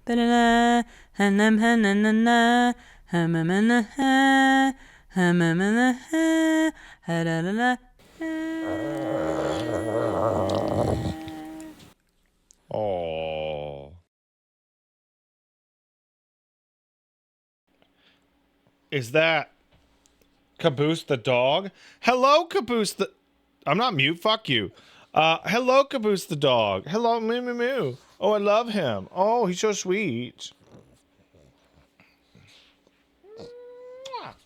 Oh. Is that Caboose the dog? Hello, Caboose the... I'm not mute, fuck you. Hello, Caboose the dog. Hello, moo moo moo. Oh, I love him. Oh, he's so sweet.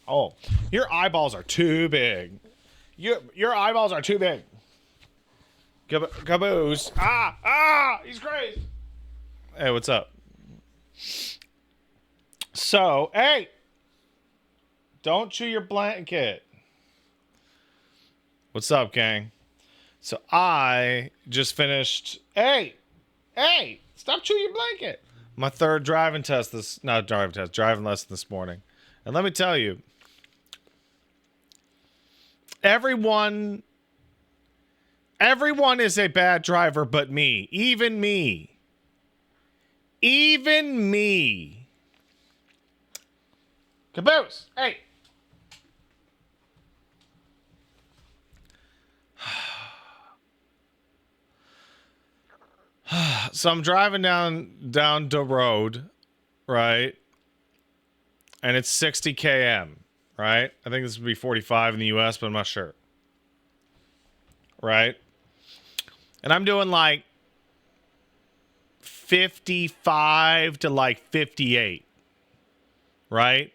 Oh, your eyeballs are too big. Your eyeballs are too big. Caboose. He's crazy. Hey, what's up? So, hey, don't chew your blanket. What's up, gang? So I just finished. Hey, stop chewing your blanket. My third driving test driving lesson this morning. And let me tell you, everyone is a bad driver but me. Even me. Caboose, hey. So I'm driving down the road, right? And it's 60 km, right? I think this would be 45 in the US, but I'm not sure. Right? And I'm doing like 55 to like 58. Right?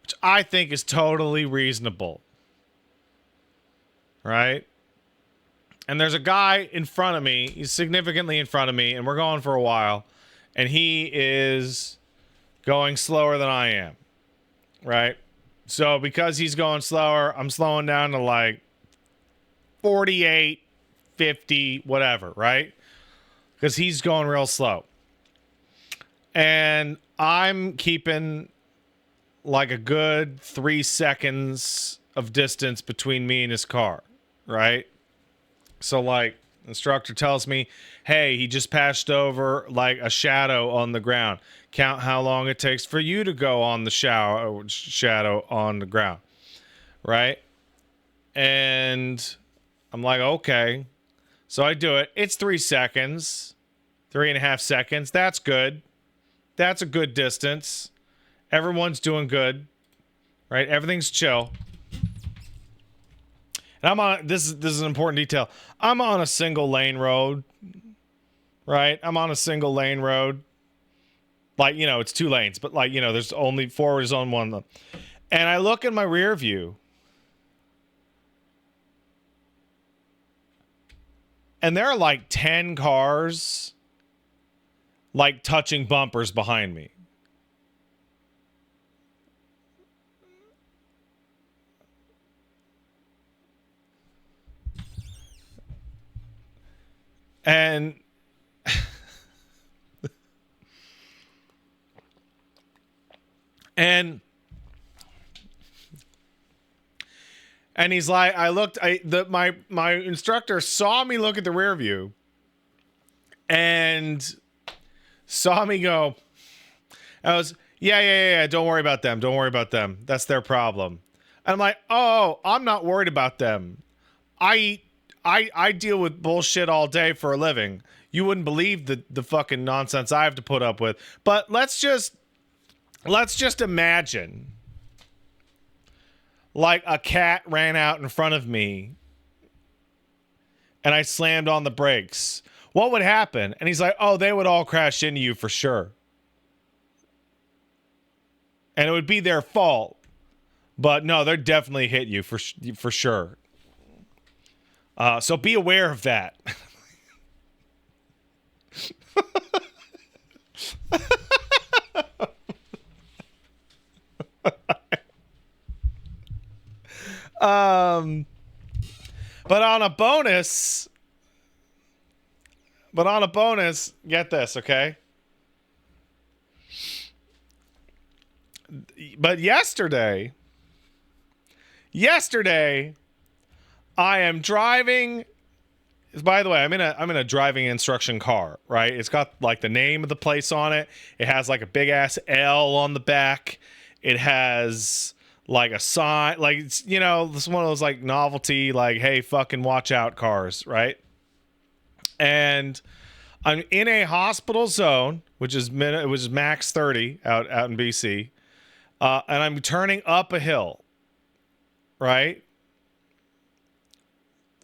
Which I think is totally reasonable. Right? And there's a guy in front of me. He's significantly in front of me, and we're going for a while. And he is going slower than I am. Right? So because he's going slower, I'm slowing down to like 48, 50, whatever, right? Because he's going real slow. And I'm keeping like a good 3 seconds of distance between me and his car, right? So like, instructor tells me, hey, he just passed over like a shadow on the ground. Count how long it takes for you to go on the shadow on the ground, right? And I'm like, okay. So I do it. It's 3 seconds, 3.5 seconds. That's good. That's a good distance. Everyone's doing good, right? Everything's chill. And I'm on, this is an important detail. I'm on a single lane road, right? I'm on a single lane road. Like, you know, it's 2 lanes, but like, you know, there's only forward is on one. And I look in my rear view. And there are like 10 cars like touching bumpers behind me. And and he's like, my instructor saw me look at the rear view and saw me go, I was, yeah, don't worry about them. Don't worry about them. That's their problem. And I'm like, oh, I'm not worried about them. I deal with bullshit all day for a living. You wouldn't believe the fucking nonsense I have to put up with. But let's just imagine like a cat ran out in front of me and I slammed on the brakes. What would happen? And he's like, oh, they would all crash into you for sure. And it would be their fault. But no, they'd definitely hit you for sure. So be aware of that. But on a bonus, get this, okay? But yesterday, I am driving By the way, I'm in a driving instruction car, right? It's got like the name of the place on it. It has like a big ass L on the back. It has like a sign, like it's, you know, this is one of those like novelty, like, hey, fucking watch out cars, right? And I'm in a hospital zone, which is max 30 out in BC, and I'm turning up a hill, right?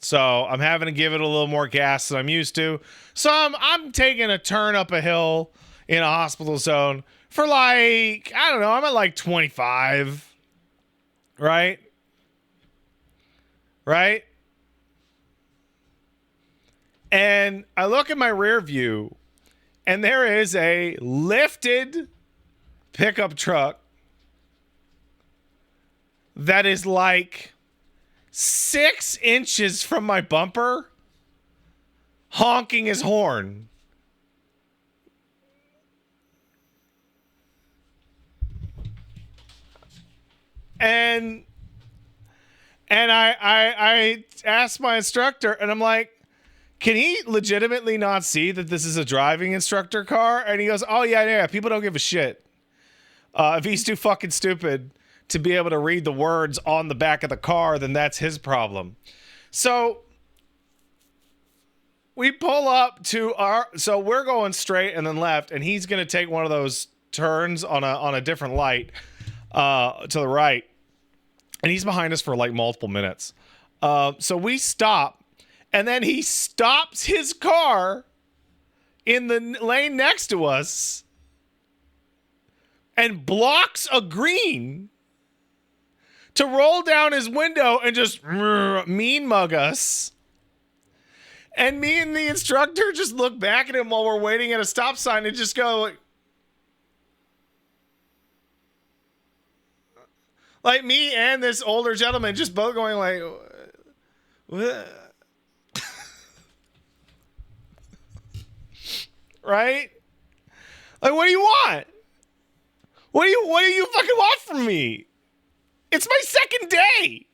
So I'm having to give it a little more gas than I'm used to. So I'm taking a turn up a hill in a hospital zone for like, I don't know, I'm at like 25. Right? Right? And I look at my rear view and there is a lifted pickup truck that is like 6 inches from my bumper, honking his horn. And I asked my instructor, and I'm like, can he legitimately not see that this is a driving instructor car? And he goes, oh, yeah, people don't give a shit. If he's too fucking stupid to be able to read the words on the back of the car, then that's his problem. So we pull up to so we're going straight and then left, and he's going to take one of those turns on a different light to the right. And he's behind us for like multiple minutes. So we stop, and then he stops his car in the lane next to us and blocks a green to roll down his window and just mean mug us. And me and the instructor just look back at him while we're waiting at a stop sign and just go like me and this older gentleman just both going like, what? Right? Like, what do you want? What do you fucking want from me? It's my second day.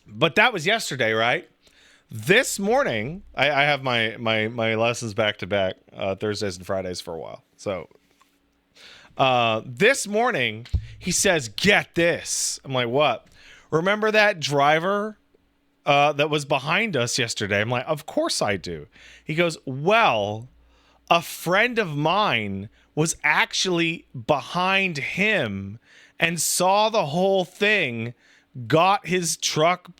But that was yesterday, right? This morning, I have my lessons back to back, Thursdays and Fridays for a while. So this morning, he says, get this. I'm like, what? Remember that driver that was behind us yesterday? I'm like, of course I do. He goes, well, a friend of mine was actually behind him and saw the whole thing, got his truck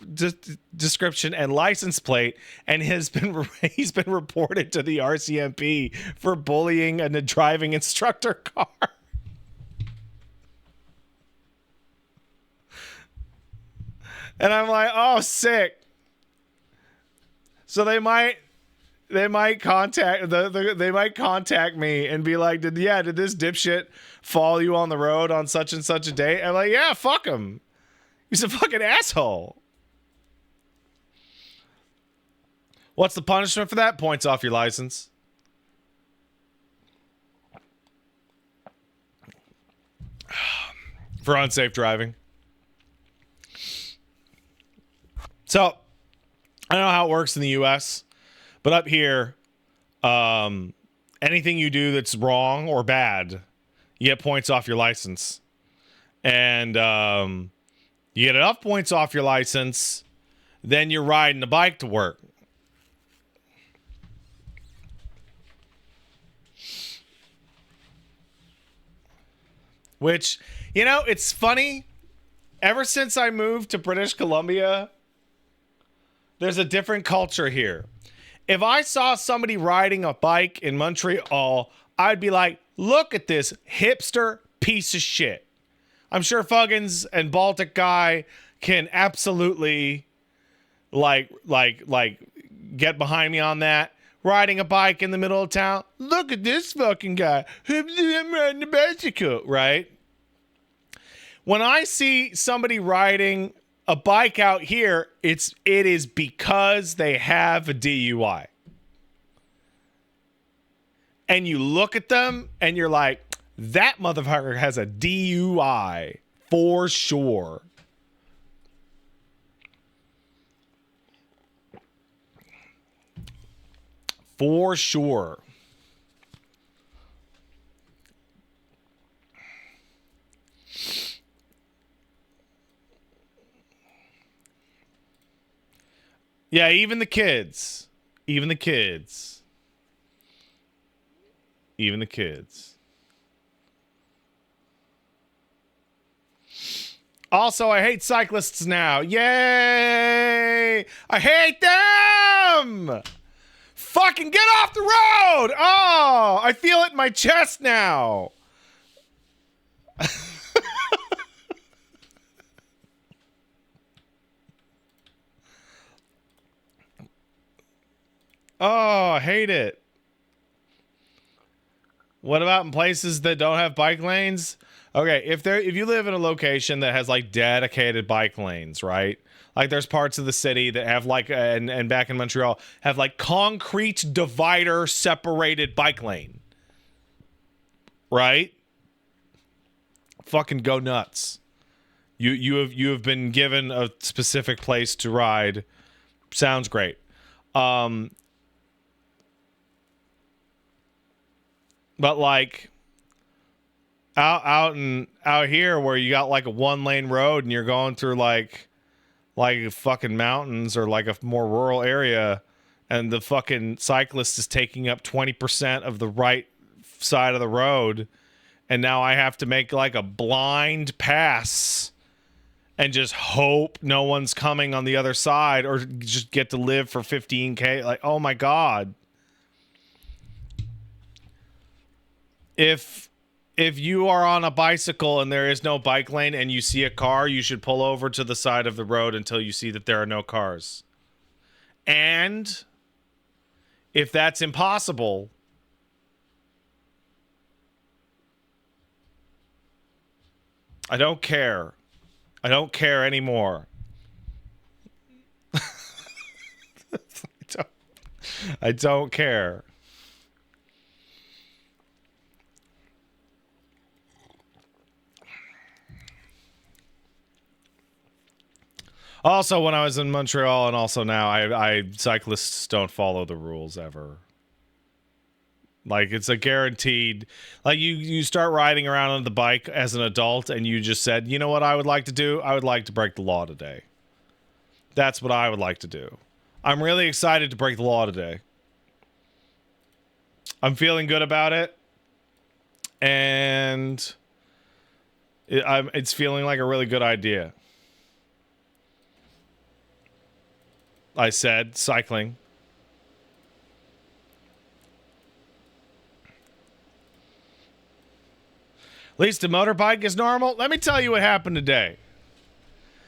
description and license plate, and he's been reported to the RCMP for bullying a driving instructor car. And I'm like, oh, sick. So they might contact they might contact me and be like, did this dipshit follow you on the road on such and such a day? I'm like, yeah, fuck him. He's a fucking asshole. What's the punishment for that? Points off your license. For unsafe driving. So, I don't know how it works in the U.S., but up here, anything you do that's wrong or bad, you get points off your license. And you get enough points off your license, then you're riding a bike to work. Which, you know, it's funny. Ever since I moved to British Columbia, there's a different culture here. If I saw somebody riding a bike in Montreal, I'd be like, look at this hipster piece of shit. I'm sure Fuggins and Baltic Guy can absolutely like get behind me on that. Riding a bike in the middle of town. Look at this fucking guy. I'm riding a bicycle, right? When I see somebody riding a bike out here, it is because they have a DUI. And you look at them and you're like, that motherfucker has a DUI. For sure. For sure. Yeah, even the kids. Even the kids. Even the kids. Also, I hate cyclists now. Yay! I hate them! Fucking get off the road! Oh, I feel it in my chest now. Oh, I hate it. What about in places that don't have bike lanes? Okay, if you live in a location that has like dedicated bike lanes, right? Like there's parts of the city that have like and back in Montreal have like concrete divider separated bike lane. Right? Fucking go nuts. You have been given a specific place to ride. Sounds great. But like out here where you got like a 1-lane road and you're going through like fucking mountains or like a more rural area and the fucking cyclist is taking up 20% of the right side of the road and now I have to make like a blind pass and just hope no one's coming on the other side or just get to live for 15K. Like, oh my God. If you are on a bicycle and there is no bike lane and you see a car, you should pull over to the side of the road until you see that there are no cars. And if that's impossible, I don't care. I don't care anymore. I don't care. Also, when I was in Montreal and also now, I cyclists don't follow the rules ever. Like, it's a guaranteed... Like, you start riding around on the bike as an adult and you just said, you know what I would like to do? I would like to break the law today. That's what I would like to do. I'm really excited to break the law today. I'm feeling good about it. And it's feeling like a really good idea. I said cycling. At least a motorbike is normal. Let me tell you what happened today.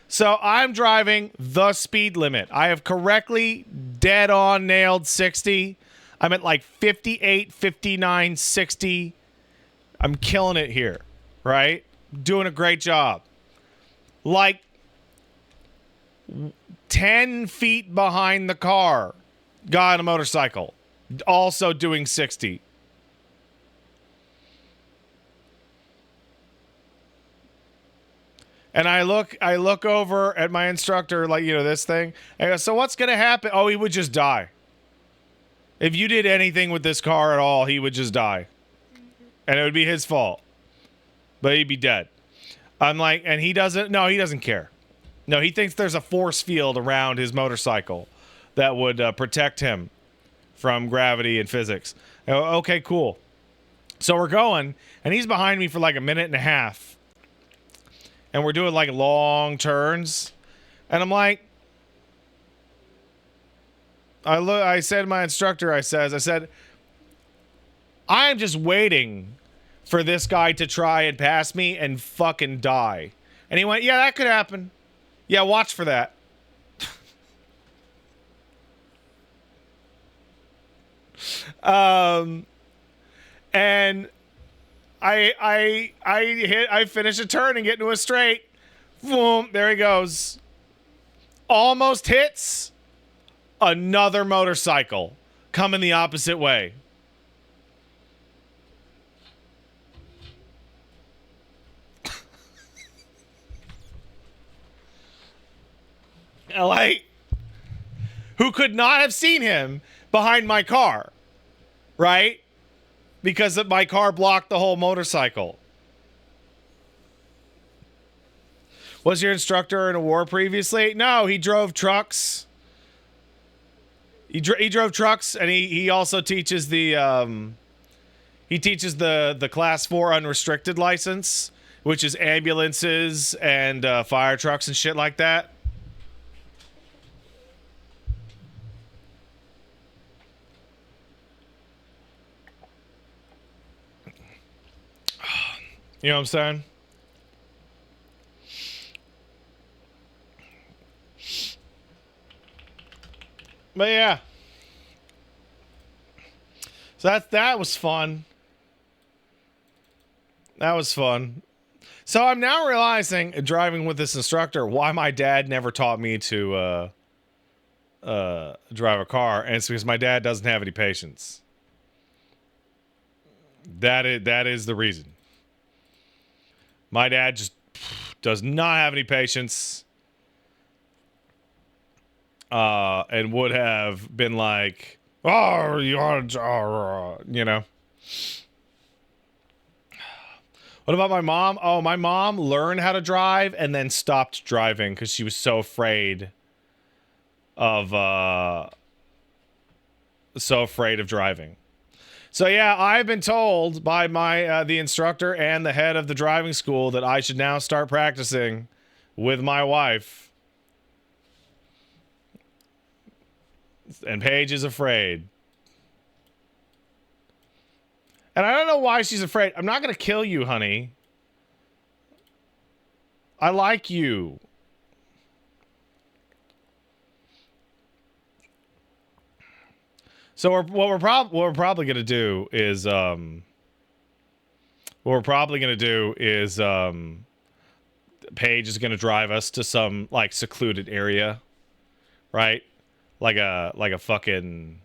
So I'm driving the speed limit. I have correctly dead on nailed 60. I'm at like 58, 59, 60. I'm killing it here, right? Doing a great job. Like 10 feet behind the car, guy on a motorcycle, also doing 60. And I look over at my instructor, like, you know, this thing. And I go, so what's going to happen? Oh, he would just die. If you did anything with this car at all, he would just die. And it would be his fault. But he'd be dead. I'm like, and he doesn't care. No, he thinks there's a force field around his motorcycle that would protect him from gravity and physics. I go, okay, cool. So we're going, and he's behind me for like a minute and a half. And we're doing like long turns. And I'm like, I said to my instructor, I said, I'm just waiting for this guy to try and pass me and fucking die. And he went, yeah, that could happen. Yeah, watch for that. And I finish a turn and get into a straight. Boom, there he goes. Almost hits another motorcycle coming the opposite way. Like, who could not have seen him behind my car, right? Because my car blocked the whole motorcycle. Was your instructor in a war previously? No, he drove trucks. He drove trucks, and he also teaches the class 4 unrestricted license, which is ambulances and fire trucks and shit like that. You know what I'm saying? But yeah. So that was fun. That was fun. So I'm now realizing, driving with this instructor, why my dad never taught me to drive a car, and it's because my dad doesn't have any patience. That is the reason. My dad just does not have any patience, and would have been like, "Oh, you know." What about my mom? Oh, my mom learned how to drive and then stopped driving because she was so afraid of driving. So yeah, I've been told by my the instructor and the head of the driving school that I should now start practicing with my wife. And Paige is afraid. And I don't know why she's afraid. I'm not going to kill you, honey. I like you. So what we're probably going to do is Paige is going to drive us to some like secluded area, right? Like a fucking,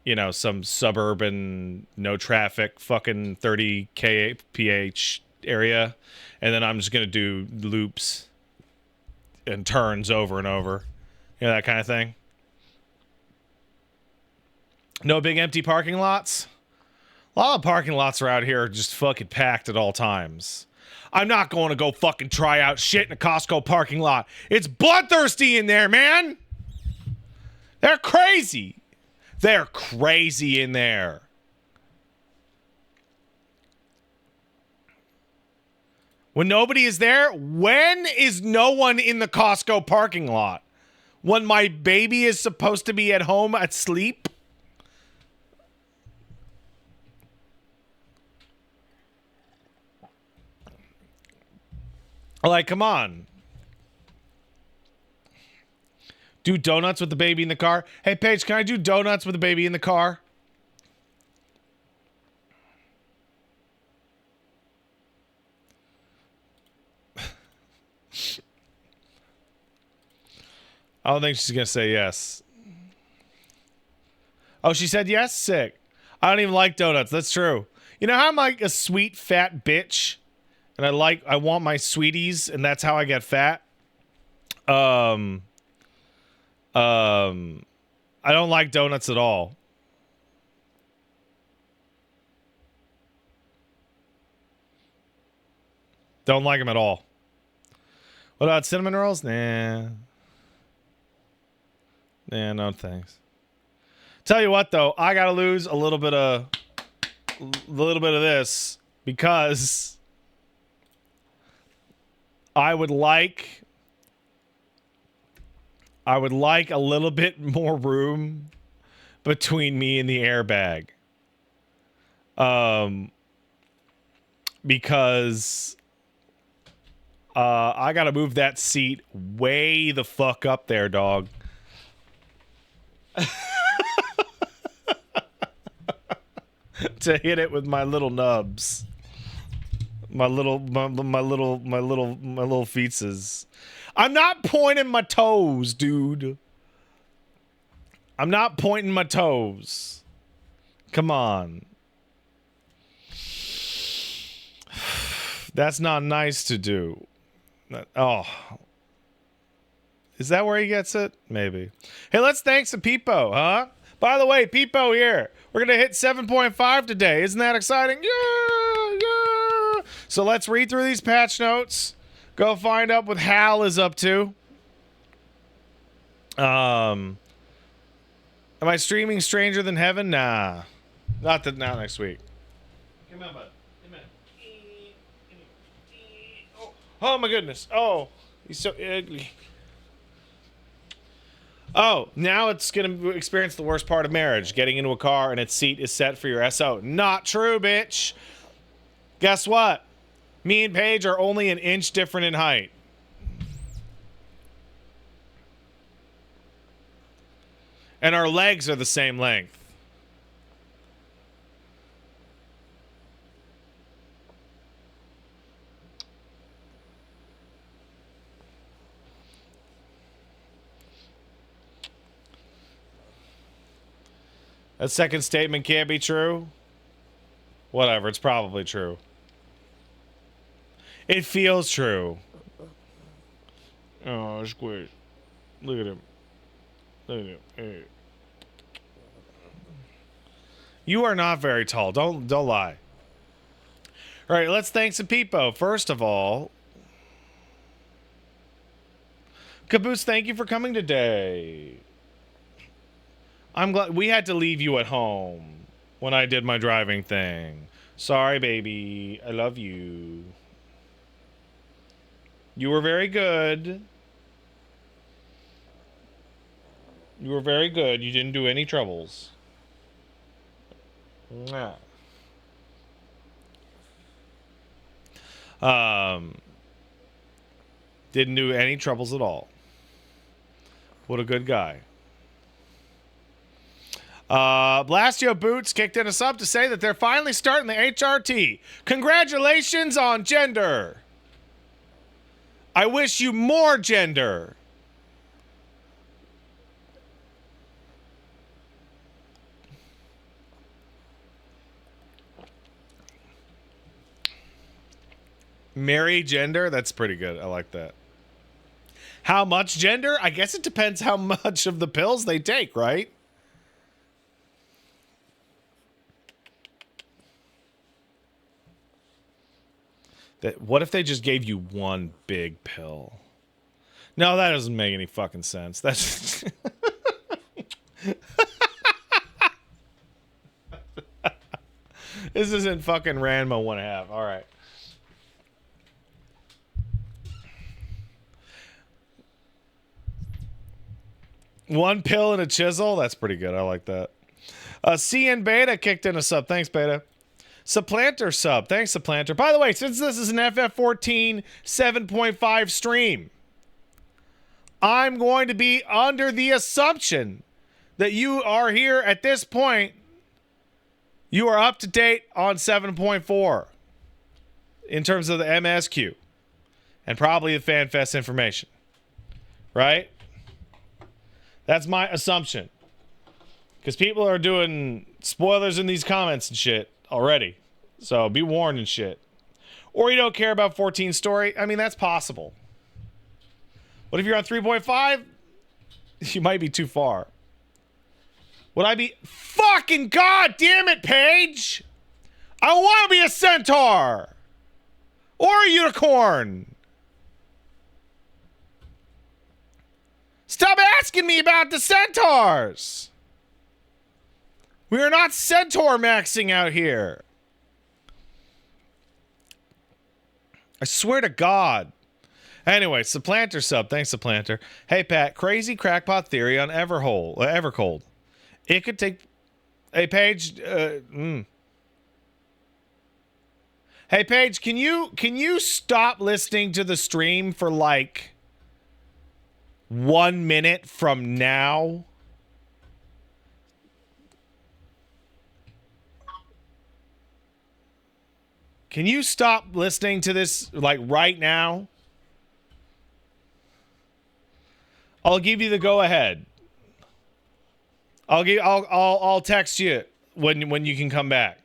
you know, some suburban, no traffic, fucking 30 kph area, and then I'm just gonna do loops and turns over and over, you know, that kind of thing. No big empty parking lots. A lot of parking lots around here are just fucking packed at all times. I'm not going to go fucking try out shit in a Costco parking lot. It's bloodthirsty in there, man. They're crazy. They're crazy in there. When nobody is there, when is no one in the Costco parking lot? When my baby is supposed to be at home at sleep? Like, come on. Do donuts with the baby in the car. Hey, Paige, can I do donuts with the baby in the car? I don't think she's going to say yes. Oh, she said yes? Sick. I don't even like donuts. That's true. You know how I'm like a sweet, fat bitch? And I want my sweeties, and that's how I get fat? I don't like donuts at all. Don't like them at all. What about cinnamon rolls? Nah. Nah, no thanks. Tell you what though, I gotta lose a little bit of this because I would like a little bit more room between me and the airbag. Because I gotta move that seat way the fuck up there, dog. To hit it with my little nubs. My little feetses. I'm not pointing my toes, dude. I'm not pointing my toes. Come on. That's not nice to do. Oh. Is that where he gets it? Maybe. Hey, let's thank some Peepo, huh? By the way, Peepo here. We're going to hit 7.5 today. Isn't that exciting? Yeah, yeah. So let's read through these patch notes. Go find out what Hal is up to. Am I streaming Stranger Than Heaven? Nah. Not next week. Come on, bud. Come on. Oh my goodness. Oh, he's so ugly. Oh, now it's going to experience the worst part of marriage. Getting into a car and its seat is set for your SO. Not true, bitch. Guess what? Me and Paige are only an inch different in height. And our legs are the same length. That second statement can't be true. Whatever, it's probably true. It feels true. Oh, squish. Look at him. Look at him. Hey. You are not very tall. Don't lie. All right, let's thank some people. First of all, Caboose, thank you for coming today. I'm glad we had to leave you at home when I did my driving thing. Sorry, baby. I love you. You were very good. You were very good. You didn't do any troubles. Nah. Didn't do any troubles at all. What a good guy. Blastio Boots kicked in a sub to say that they're finally starting the HRT. Congratulations on gender. I wish you more gender. Mary gender? That's pretty good. I like that. How much gender? I guess it depends how much of the pills they take, right? What if they just gave you one big pill? No, that doesn't make any fucking sense. That's this isn't fucking Ranma 1/2. All right. One pill and a chisel? That's pretty good. I like that. CN Beta kicked in a sub. Thanks, Beta. Supplanter sub. Thanks, Supplanter. By the way, since this is an FF14 7.5 stream, I'm going to be under the assumption that you are here at this point. You are up to date on 7.4 in terms of the MSQ and probably the FanFest information. Right? That's my assumption. Because people are doing spoilers in these comments and shit already. So be warned and shit. Or you don't care about 14 story. I mean, that's possible. But if you're on 3.5, you might be too far. Would I be... Fucking god damn it, Paige! I want to be a centaur! Or a unicorn! Stop asking me about the centaurs! We are not centaur maxing out here. I swear to God. Anyway, Supplanter sub. Thanks, Supplanter. Hey, Pat. Crazy crackpot theory on Evercold. It could take... Hey, Paige. Hey, Paige, can you stop listening to the stream for like 1 minute from now? Can you stop listening to this like right now? I'll give you the go ahead. I'll text you when you can come back.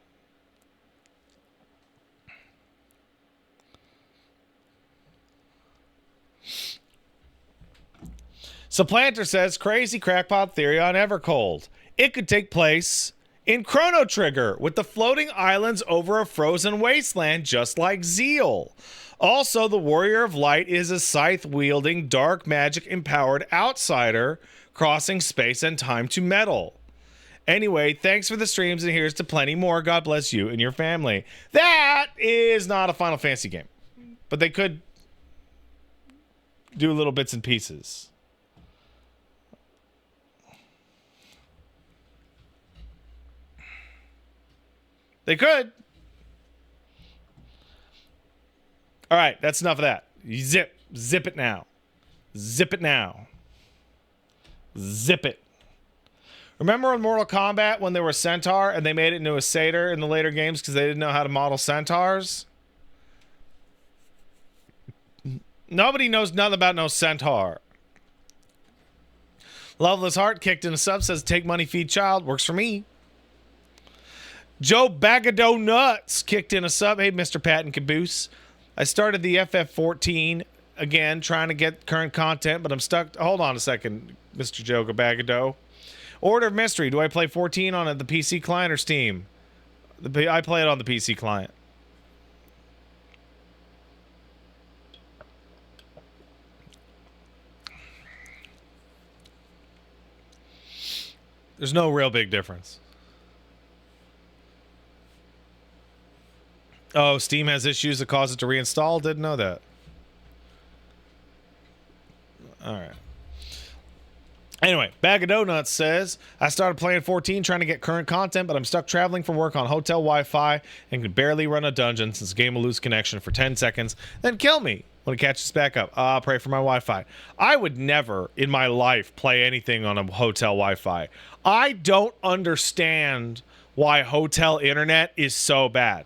Supplanter says, crazy crackpot theory on Evercold. It could take place in Chrono Trigger with the floating islands over a frozen wasteland just like Zeal. Also, the Warrior of Light is a scythe-wielding, dark magic-empowered outsider crossing space and time to meddle. Anyway, thanks for the streams, and here's to plenty more. God bless you and your family. That is not a Final Fantasy game, but they could do little bits and pieces. They could. All right, that's enough of that. Zip it now. Zip it now. Zip it. Remember in Mortal Kombat when there was Centaur and they made it into a satyr in the later games because they didn't know how to model centaurs? Nobody knows nothing about no centaur. Loveless Heart kicked in a sub, says take money, feed child. Works for me. Joe Bagado Nuts kicked in a sub. Hey, Mr. Patton Caboose. I started the FF14 again, trying to get current content, but I'm stuck. Hold on a second, Mr. Joe Bagado. Order of Mystery. Do I play 14 on the PC client or Steam? I play it on the PC client. There's no real big difference. Oh, Steam has issues that cause it to reinstall? Didn't know that. All right. Anyway, Bag of Donuts says, I started playing 14 trying to get current content, but I'm stuck traveling for work on hotel Wi-Fi and can barely run a dungeon since the game will lose connection for 10 seconds, then kill me when it catches back up. Pray for my Wi-Fi. I would never in my life play anything on a hotel Wi-Fi. I don't understand why hotel internet is so bad.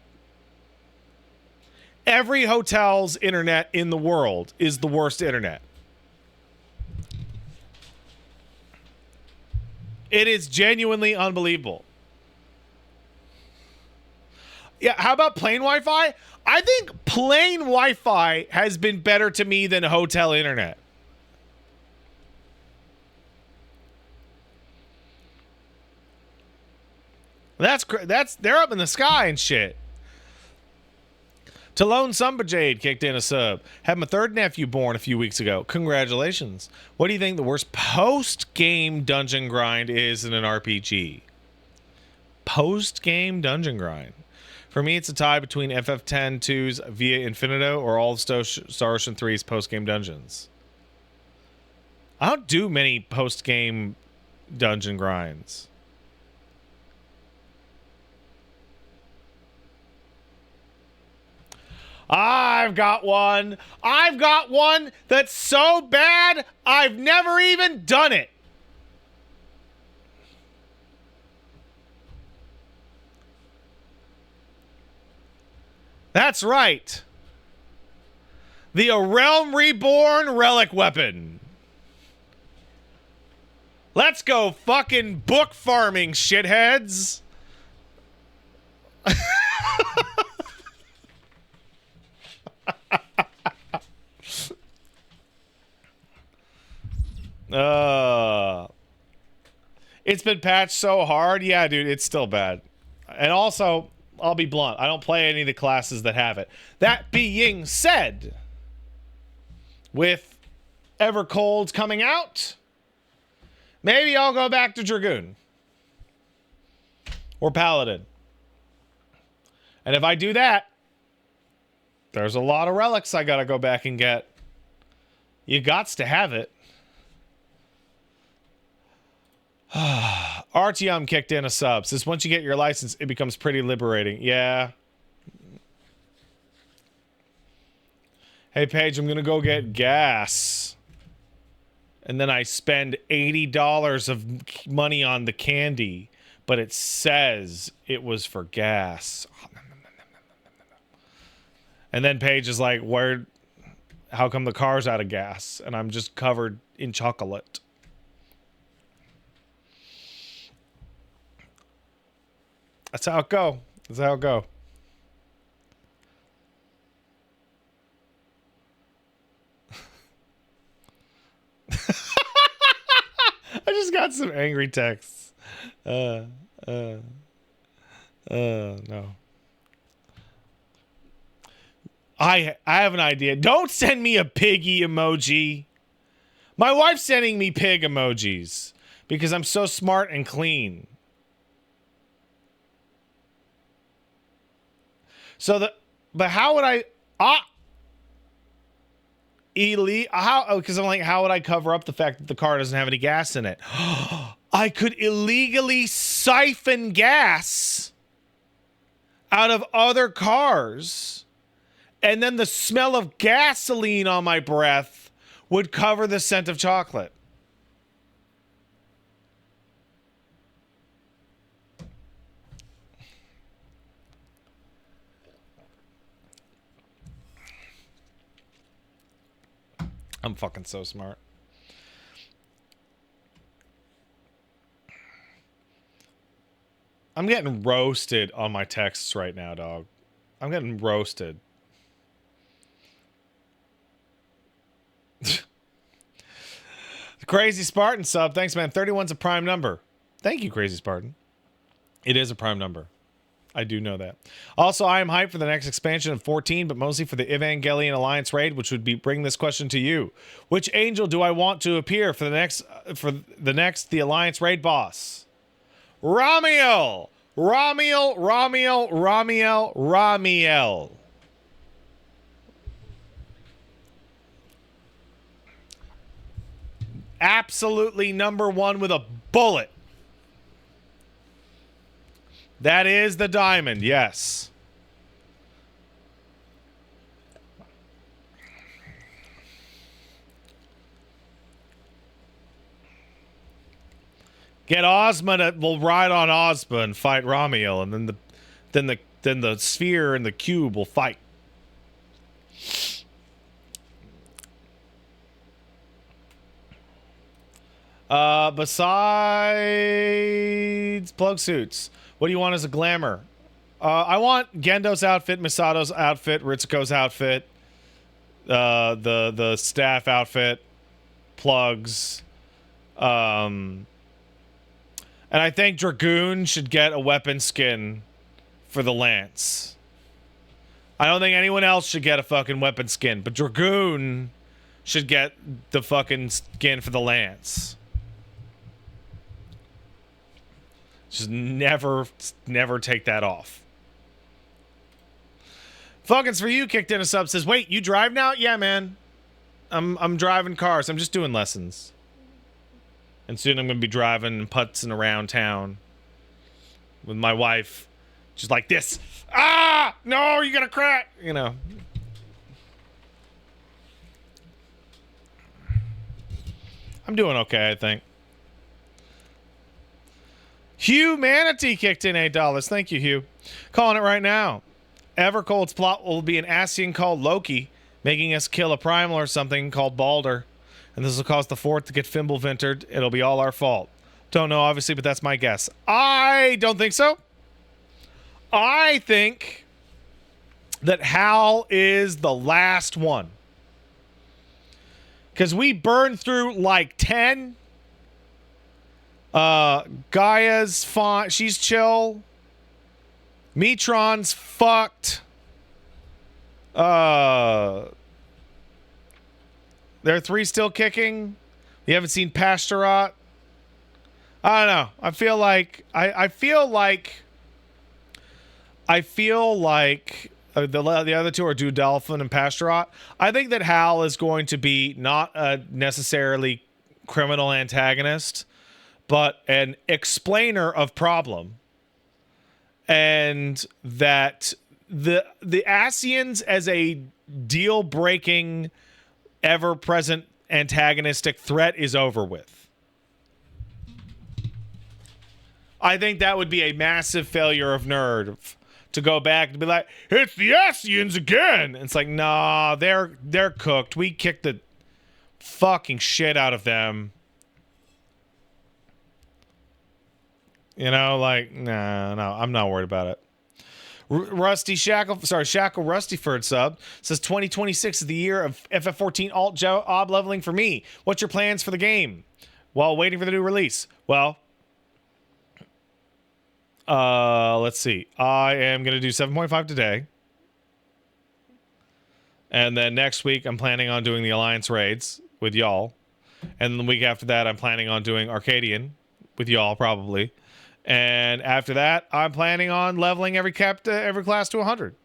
Every hotel's internet in the world is the worst internet. It is genuinely unbelievable. Yeah, how about plain Wi-Fi? I think plain Wi-Fi has been better to me than hotel internet. That's they're up in the sky and shit. Talone Sumbajade kicked in a sub. Had my third nephew born a few weeks ago. Congratulations. What do you think the worst post-game dungeon grind is in an RPG? Post-game dungeon grind. For me, it's a tie between FF10 2's Via Infinito or all of Star Ocean 3's post-game dungeons. I don't do many post-game dungeon grinds. I've got one. I've got one that's so bad, I've never even done it. That's right. The A Realm Reborn Relic Weapon. Let's go fucking book farming, shitheads. It's been patched so hard. Yeah, dude, it's still bad. And also, I'll be blunt, I don't play any of the classes that have it. That being said, with Evercold coming out, maybe I'll go back to Dragoon or Paladin. And if I do that, there's a lot of relics I gotta go back and get. You gots to have it. Artyom kicked in a sub. Says once you get your license, it becomes pretty liberating. Yeah. Hey, Paige, I'm going to go get gas. And then I spend $80 of money on the candy. But it says it was for gas. And then Paige is like, how come the car's out of gas? And I'm just covered in chocolate. That's how it go. That's how it go. angry texts. No. I have an idea. Don't send me a piggy emoji. My wife's sending me pig emojis because I'm so smart and clean. But how would I because I'm like, how would I cover up the fact that the car doesn't have any gas in it? I could illegally siphon gas out of other cars, and then the smell of gasoline on my breath would cover the scent of chocolate. I'm fucking so smart. I'm getting roasted on my texts right now, dog. I'm getting roasted. The Crazy Spartan sub. Thanks, man. 31's a prime number. Thank you, Crazy Spartan. It is a prime number. I do know that. Also, I am hyped for the next expansion of 14, but mostly for the Evangelion Alliance raid, which would bring this question to you. Which angel do I want to appear for the Alliance raid boss? Ramiel! Ramiel. Absolutely number one with a bullet. That is the diamond, yes. Get Ozma to will ride on Ozma and fight Ramiel, and then the sphere and the cube will fight. Besides plug suits, what do you want as a glamour? I want Gendo's outfit, Misato's outfit, Ritsuko's outfit, the staff outfit, plugs, and I think Dragoon should get a weapon skin for the lance. I don't think anyone else should get a fucking weapon skin, but Dragoon should get the fucking skin for the lance. Just never take that off. Fuckins for you kicked in a sub, says, wait, you drive now? Yeah, man. I'm driving cars. I'm just doing lessons. And soon I'm gonna be driving and putzing around town with my wife. Just like this. Ah! No, you're gonna crack! You know. I'm doing okay, I think. Hugh Manatee kicked in $8. Thank you, Hugh. Calling it right now. Evercold's plot will be an Ascian called Loki, making us kill a primal or something called Balder. And this will cause the fourth to get Fimbulventered. It'll be all our fault. Don't know, obviously, but that's my guess. I don't think so. I think that Hal is the last one. Because we burned through like 10. Gaia's fine. She's chill. Metron's fucked. There are 3 still kicking. You haven't seen Pastorat. I don't know. I feel like the other 2 are Dudolphin and Pastorat. I think that Hal is going to be not a necessarily criminal antagonist, but an explainer of problem. And that the Ascians as a deal-breaking, ever-present antagonistic threat is over with. I think that would be a massive failure of Nerd to go back and be like, it's the Ascians again. And it's like, nah, they're cooked. We kicked the fucking shit out of them. You know, like, no, I'm not worried about it. Shackle Rustyford sub says 2026 is the year of FF14 alt job leveling for me. What's your plans for the game? while waiting for the new release? Well, let's see. I am going to do 7.5 today. And then next week, I'm planning on doing the Alliance raids with y'all. And the week after that, I'm planning on doing Arcadian with y'all, probably. And after that, I'm planning on leveling every class to 100.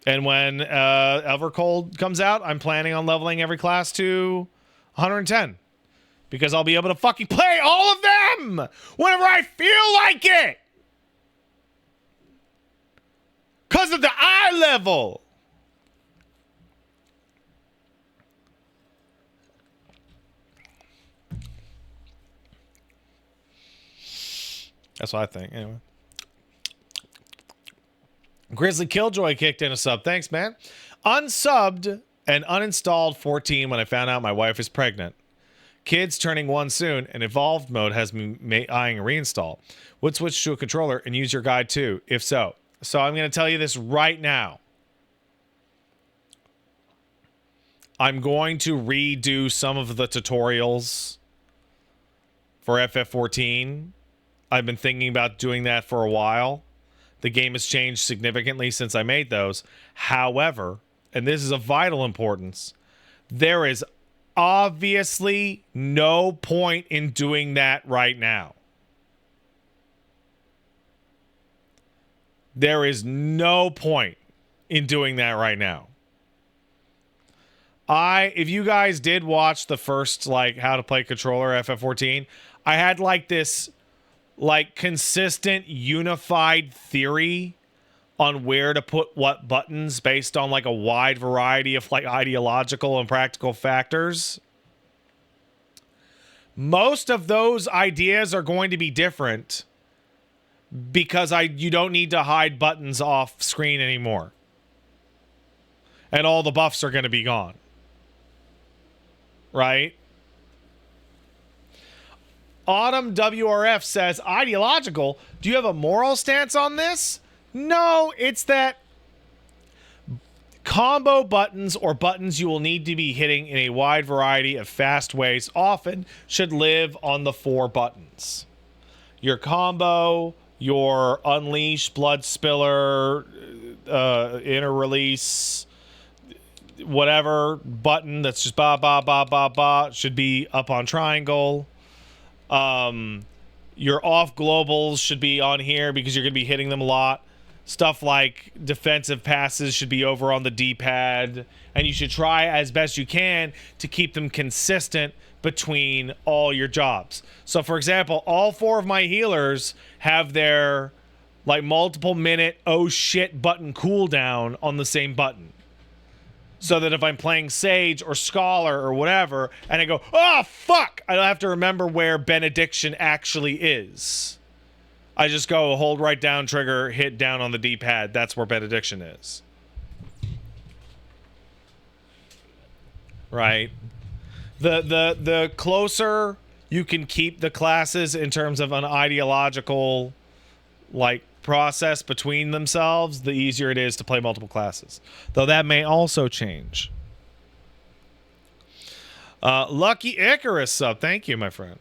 And when Evercold comes out, I'm planning on leveling every class to 110. Because I'll be able to fucking play all of them whenever I feel like it. Because of the eye level. That's what I think, anyway. Grizzly Killjoy kicked in a sub. Thanks, man. Unsubbed and uninstalled 14 when I found out my wife is pregnant. Kids turning 1 soon, and evolved mode has me eyeing a reinstall. Would switch to a controller and use your guide too, if so. So I'm going to tell you this right now. I'm going to redo some of the tutorials for FF14. I've been thinking about doing that for a while. The game has changed significantly since I made those. However, and this is of vital importance, there is obviously no point in doing that right now. There is no point in doing that right now. If you guys did watch the first, like, how to play controller FF14, I had, like, this, like, consistent, unified theory on where to put what buttons based on, like, a wide variety of, like, ideological and practical factors. Most of those ideas are going to be different because you don't need to hide buttons off screen anymore. And all the buffs are going to be gone. Right? Autumn WRF says, ideological? Do you have a moral stance on this? No, it's that combo buttons or buttons you will need to be hitting in a wide variety of fast ways often should live on the 4 buttons. Your combo, your unleash, blood spiller, inner release, whatever button that's just ba ba ba ba ba should be up on triangle. Your off globals should be on here because you're going to be hitting them a lot. Stuff like defensive passes should be over on the D-pad, and you should try as best you can to keep them consistent between all your jobs. So for example, all 4 of my healers have their like multiple minute oh shit button cooldown on the same button. So that if I'm playing Sage or Scholar or whatever, and I go, oh, fuck, I don't have to remember where Benediction actually is. I just go hold right down trigger, hit down on the D-pad. That's where Benediction is. Right? The closer you can keep the classes in terms of an ideological, like, process between themselves, the easier it is to play multiple classes. Though that may also change. Lucky Icarus sub. Thank you, my friend.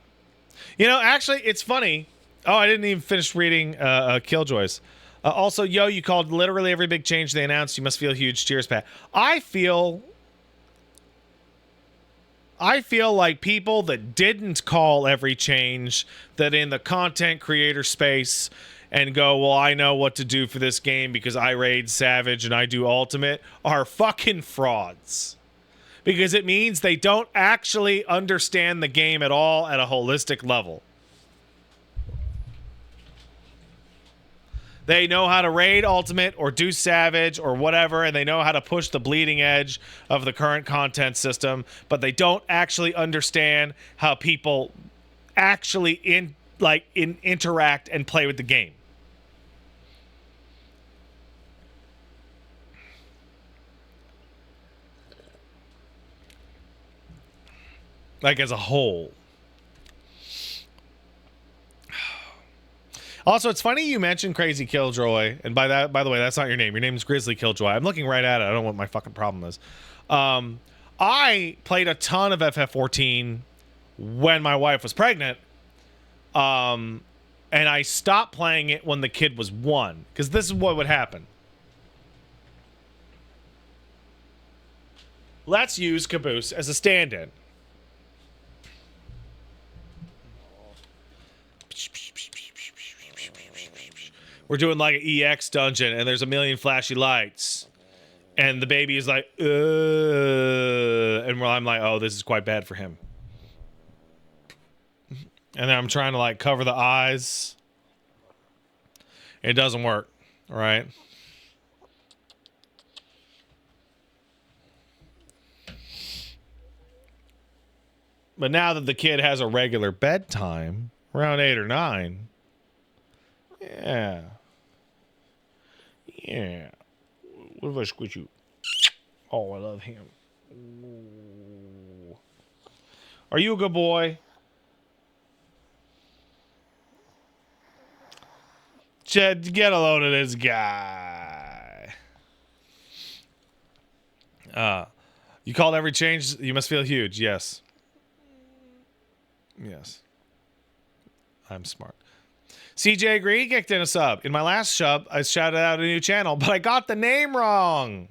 You know, actually, it's funny. Oh, I didn't even finish reading Killjoy's. Also, yo, you called literally every big change they announced. You must feel huge. Cheers, Pat. I feel like people that didn't call every change, that in the content creator space and go, well, I know what to do for this game because I raid Savage and I do Ultimate, are fucking frauds. Because it means they don't actually understand the game at all at a holistic level. They know how to raid Ultimate or do Savage or whatever, and they know how to push the bleeding edge of the current content system, but they don't actually understand how people actually interact and play with the game. Like, as a whole. Also, it's funny you mentioned Crazy Killjoy, and by the way, that's not your name. Your name's Grizzly Killjoy. I'm looking right at it. I don't know what my fucking problem is. I played a ton of FF14 when my wife was pregnant. And I stopped playing it when the kid was 1. Because this is what would happen. Let's use Caboose as a stand-in. We're doing like an EX dungeon, and there's a million flashy lights. And the baby is like, and I'm like, oh, this is quite bad for him. And then I'm trying to like cover the eyes. It doesn't work, all right? But now that the kid has a regular bedtime, around 8 or 9, yeah. Yeah. What if I squish you? Oh, I love him. Ooh. Are you a good boy? Chad, get a load of this guy. You called every change. You must feel huge. Yes. Yes. I'm smart. CJ Green kicked in a sub. In my last sub, I shouted out a new channel, but I got the name wrong.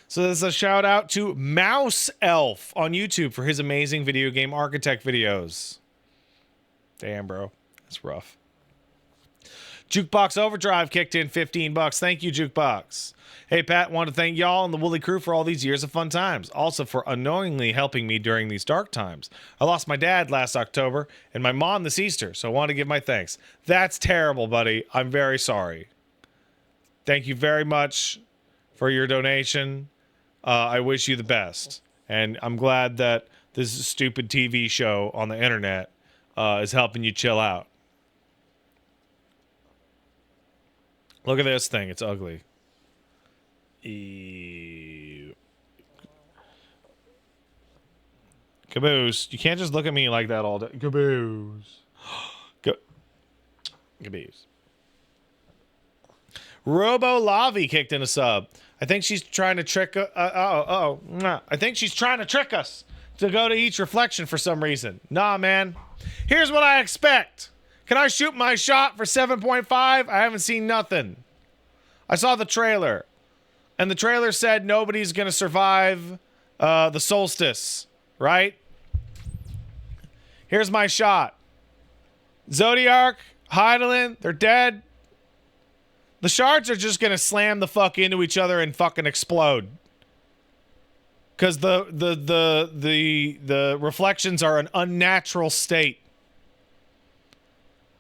So this is a shout out to Mouse Elf on YouTube for his amazing video game architect videos. Damn, bro. That's rough. Jukebox Overdrive kicked in 15 bucks. Thank you, Jukebox. Hey, Pat, want to thank y'all and the Woolly crew for all these years of fun times. Also for unknowingly helping me during these dark times. I lost my dad last October and my mom this Easter, so I want to give my thanks. That's terrible, buddy. I'm very sorry. Thank you very much for your donation. I wish you the best. And I'm glad that this stupid TV show on the internet is helping you chill out. Look at this thing. It's ugly. Ew. Caboose. You can't just look at me like that all day. Caboose. Caboose. Robo Lavi kicked in a sub. I think she's trying to trick... I think she's trying to trick us to go to each reflection for some reason. Nah, man. Here's what I expect. Can I shoot my shot for 7.5? I haven't seen nothing. I saw the trailer. And the trailer said nobody's going to survive the solstice. Right? Here's my shot. Zodiac, Heidelin, they're dead. The shards are just gonna slam the fuck into each other and fucking explode. Cause the reflections are an unnatural state.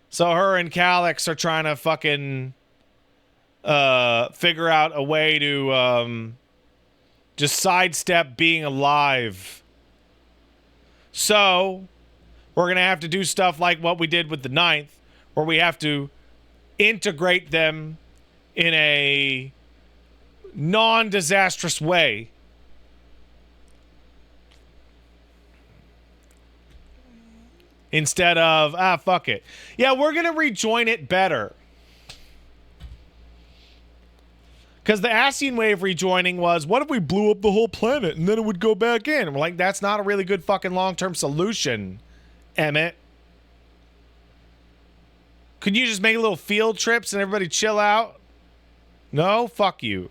So her and Calyx are trying to fucking figure out a way to just sidestep being alive. So we're gonna have to do stuff like what we did with the 9th, where we have to integrate them in a non-disastrous way. Instead of, fuck it. Yeah, we're going to rejoin it better. Because the Ascian wave rejoining was, what if we blew up the whole planet and then it would go back in? And we're like, that's not a really good fucking long-term solution, Emmett. Could you just make little field trips and everybody chill out? No? Fuck you.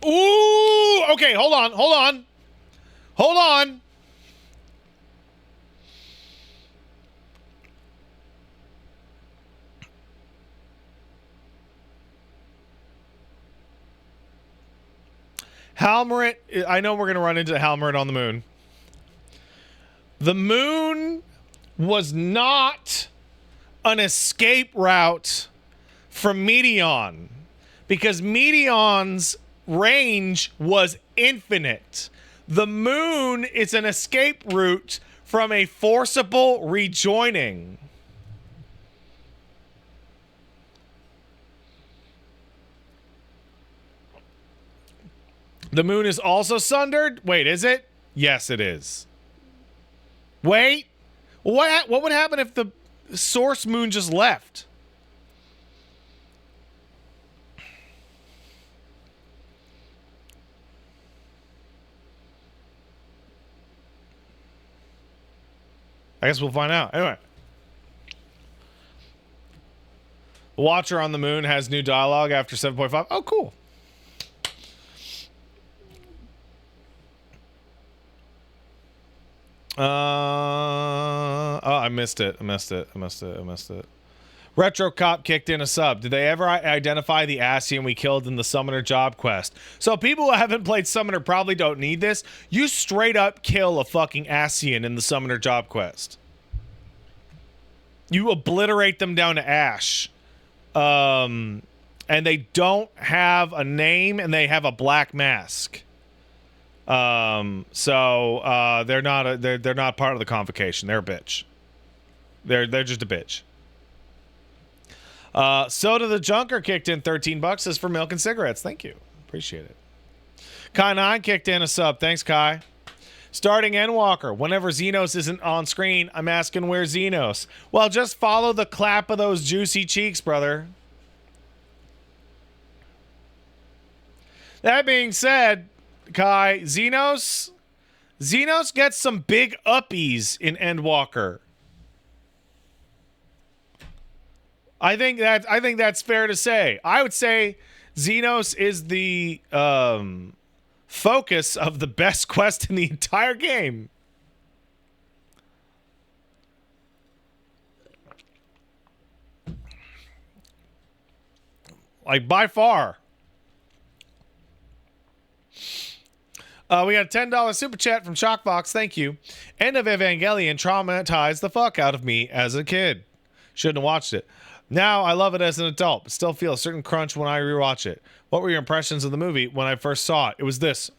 Ooh! Okay, hold on. Halmerit, I know we're going to run into Halmerit on the moon. The moon was not an escape route from Meteon, because Meteon's range was infinite. The moon is an escape route from a forcible rejoining. The moon is also sundered? Wait, is it? Yes, it is. Wait. What would happen if the source moon just left? I guess we'll find out. Anyway. The Watcher on the Moon has new dialogue after 7.5. Oh, cool. Oh, I missed it. Retro Cop kicked in a sub. Did they ever identify the Ascian we killed in the Summoner job quest? So people who haven't played Summoner probably don't need this. You straight up kill a fucking Ascian in the Summoner job quest. You obliterate them down to ash. And they don't have a name and they have a black mask. So they're not part of the convocation. They're a bitch. They're just a bitch. Soda the Junker kicked in $13. Says for milk and cigarettes. Thank you. Appreciate it. Kai9 kicked in a sub. Thanks, Kai. Starting Endwalker. Whenever Xenos isn't on screen, I'm asking where's Xenos. Well, just follow the clap of those juicy cheeks, brother. That being said, Kai, Xenos gets some big uppies in Endwalker. I think that's fair to say. I would say Xenos is the focus of the best quest in the entire game. Like, by far. We got a $10 super chat from Shockbox. Thank you. End of Evangelion traumatized the fuck out of me as a kid. Shouldn't have watched it. Now I love it as an adult, but still feel a certain crunch when I rewatch it. What were your impressions of the movie when I first saw it? It was this.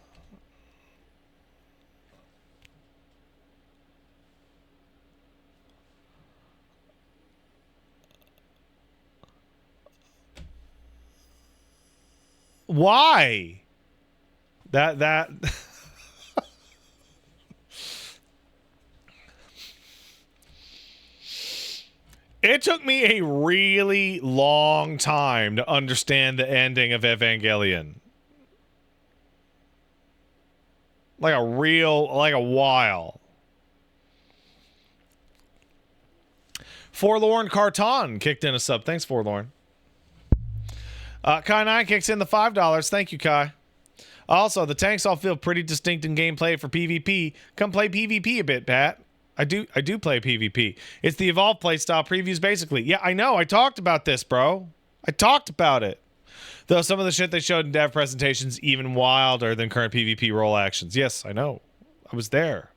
Why? That It took me a really long time to understand the ending of Evangelion. Like a while. Forlorn Carton kicked in a sub. Thanks, Forlorn. Kai9 kicks in the $5. Thank you, Kai. Also, the tanks all feel pretty distinct in gameplay for PvP. Come play PvP a bit, Pat. I do play PvP. It's the evolved playstyle previews, basically. Yeah, I know. I talked about this, bro. I talked about it. Though some of the shit they showed in dev presentations even wilder than current PvP role actions. Yes, I know. I was there.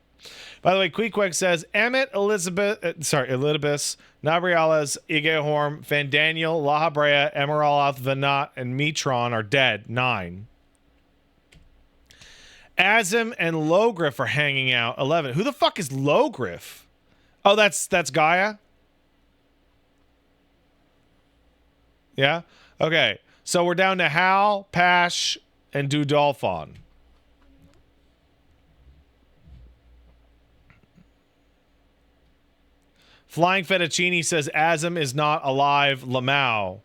By the way, Queequeg says, Emmett, Elizabeth, Nabriales, Igehorm, Fandaniel, La Habrea, Emerald, Venat, and Metron are dead. 9. Azim and Logriff are hanging out. 11. Who the fuck is Logriff? Oh, that's Gaia? Yeah? Okay. So we're down to Hal, Pash, and Dudolphon. Flying Fettuccine says Azim is not alive. Lamau.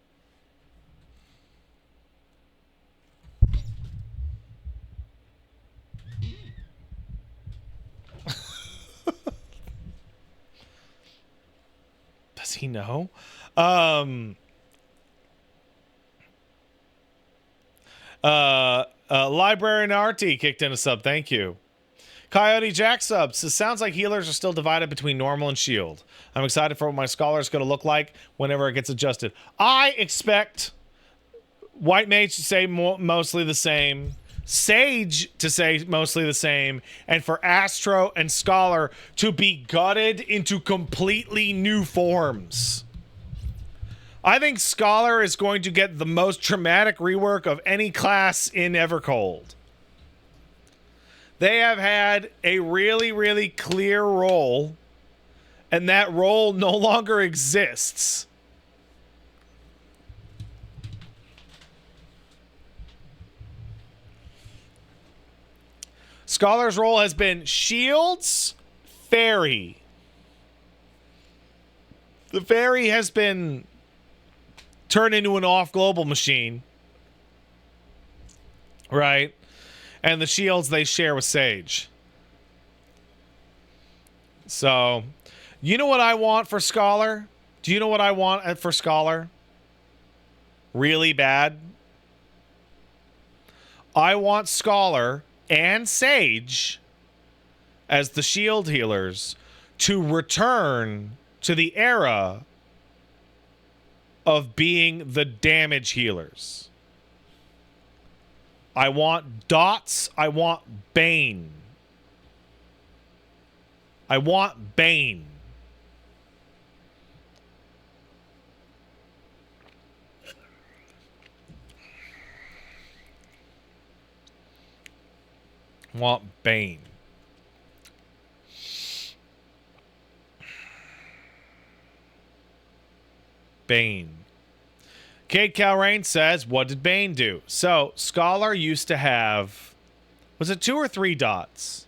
Does he know? Librarian RT kicked in a sub. Thank you. Coyote Jack subs. It sounds like healers are still divided between normal and shield. I'm excited for what my scholar is going to look like whenever it gets adjusted. I expect White Mage to say mostly the same, Sage to say mostly the same, and for Astro and Scholar to be gutted into completely new forms. I think Scholar is going to get the most traumatic rework of any class in Evercold. They have had a really, really clear role, and that role no longer exists. Scholar's role has been Shields, Fairy. The Fairy has been turned into an off-global machine. Right? And the shields they share with Sage. So, you know what I want for Scholar? Do you know what I want for Scholar? Really bad. I want Scholar and Sage as the shield healers to return to the era of being the damage healers. I want Dots. I want Bane. I want Bane. Want Bane. Bane. Kate Calrain says, what did Bane do? So, Scholar used to have... Was it 2 or 3 dots?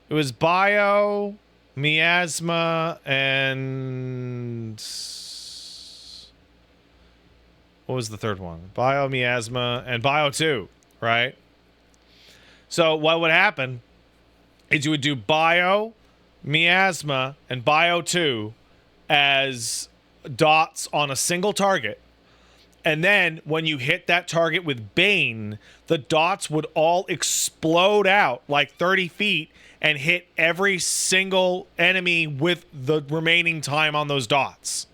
It was Bio, Miasma, and... What was the third one? Bio, Miasma, and Bio 2, right? So, what would happen is you would do Bio, Miasma, and Bio 2 as dots on a single target, and then when you hit that target with Bane, the dots would all explode out like 30 feet and hit every single enemy with the remaining time on those dots.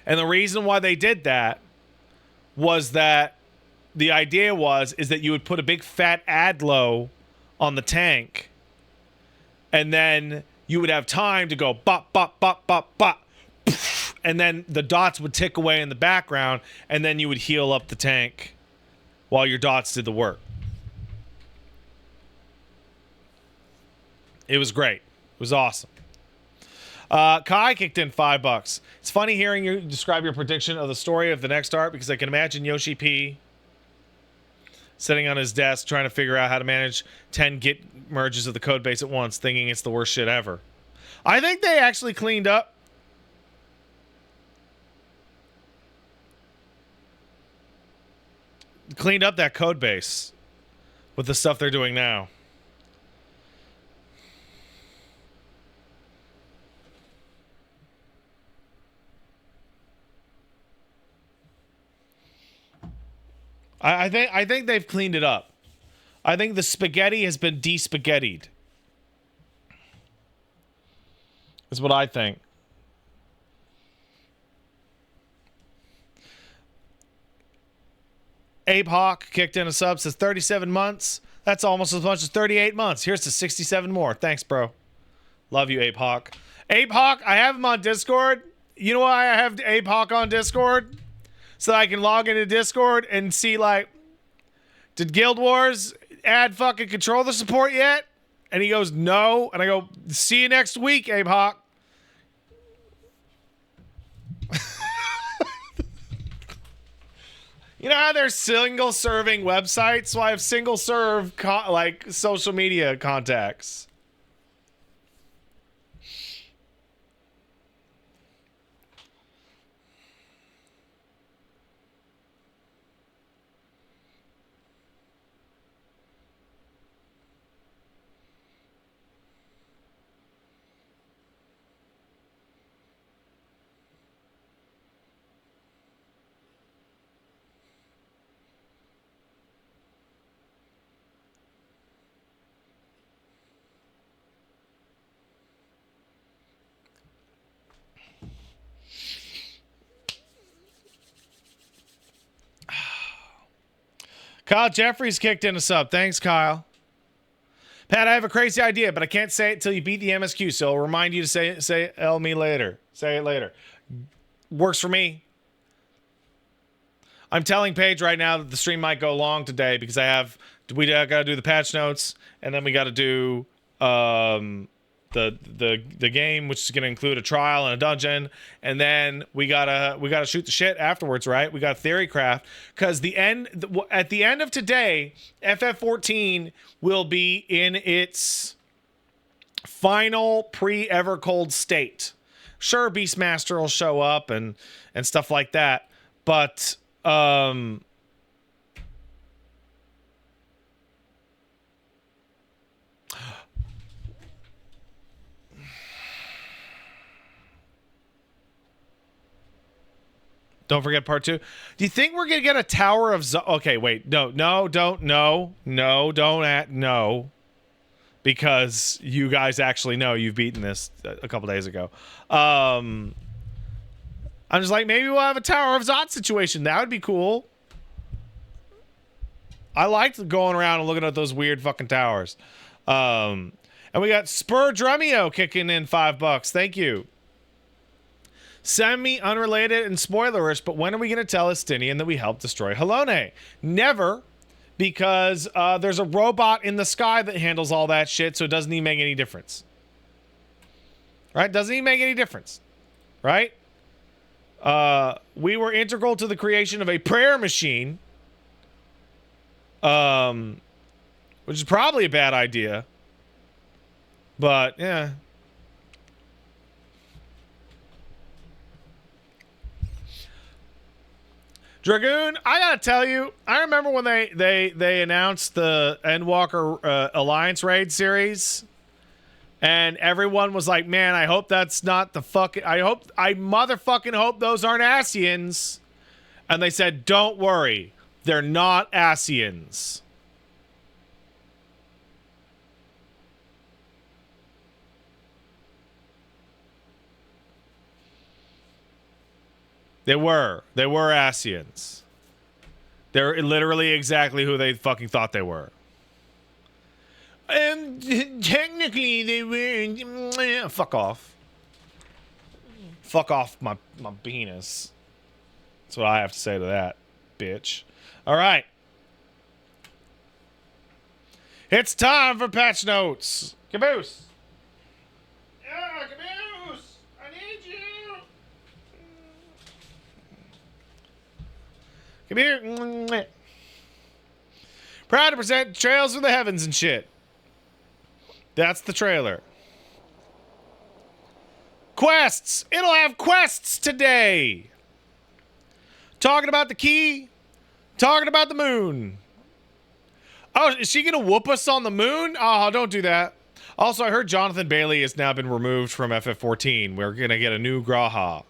And the reason why they did that was that the idea is that you would put a big fat adlo on the tank, and then you would have time to go bop, bop, bop, bop, bop, and then the dots would tick away in the background, and then you would heal up the tank while your dots did the work. It was great. It was awesome. Kai kicked in $5. It's funny hearing you describe your prediction of the story of the next arc, because I can imagine Yoshi P sitting on his desk trying to figure out how to manage 10 Git merges of the code base at once, thinking it's the worst shit ever. I think they actually cleaned up that code base with the stuff they're doing now. I think they've cleaned it up. I think the spaghetti has been de-spaghettied. That's what I think. Abe Hawk kicked in a sub, says 37 months. That's almost as much as 38 months. Here's to 67 more. Thanks, bro. Love you, Abe Hawk. Abe Hawk, I have him on Discord. You know why I have Abe Hawk on Discord? So that I can log into Discord and see, like, did Guild Wars add fucking controller support yet? And he goes, no. And I go, see you next week, Abe Hawk. You know how there's single-serving websites? So I have single-serve, like, social media contacts. Kyle Jeffries kicked in a sub. Thanks, Kyle. Pat, I have a crazy idea, but I can't say it till you beat the MSQ, so I'll remind you to say me later. Say it later. Works for me. I'm telling Paige right now that the stream might go long today because we got to do the patch notes, and then we got to do the game, which is going to include a trial and a dungeon, and then we gotta shoot the shit afterwards, right? We got theory craft, because at the end of today, FF14 will be in its final pre-Evercold state. Sure, Beastmaster will show up and stuff like that, but don't forget part 2. Do you think we're gonna get a Tower of okay, wait, no, because you guys actually know you've beaten this a couple days ago. I'm just like, maybe we'll have a Tower of Zot situation. That would be cool. I liked going around and looking at those weird fucking towers. And we got Spur Drumeo kicking in $5. Thank you. Semi-unrelated and spoilerish, but when are we going to tell Estinian that we helped destroy Halone? Never, because there's a robot in the sky that handles all that shit, so it doesn't even make any difference. Right? Doesn't even make any difference. Right? We were integral to the creation of a prayer machine, which is probably a bad idea. But, yeah. Dragoon, I gotta tell you, I remember when they announced the Endwalker Alliance Raid series, and everyone was like, man, I hope that's not the fucking, I motherfucking hope those aren't Asians. And they said, don't worry, they're not Asians. They were Asians. They're literally exactly who they fucking thought they were. And technically they were... Fuck off. Fuck off my penis. That's what I have to say to that, bitch. All right. It's time for patch notes. Caboose. Yeah, Caboose. I need you. Come here. Proud to present Trails from the Heavens and shit. That's the trailer. Quests. It'll have quests today. Talking about the key. Talking about the moon. Oh, is she going to whoop us on the moon? Oh, don't do that. Also, I heard Jonathan Bailey has now been removed from FF14. We're going to get a new Graha.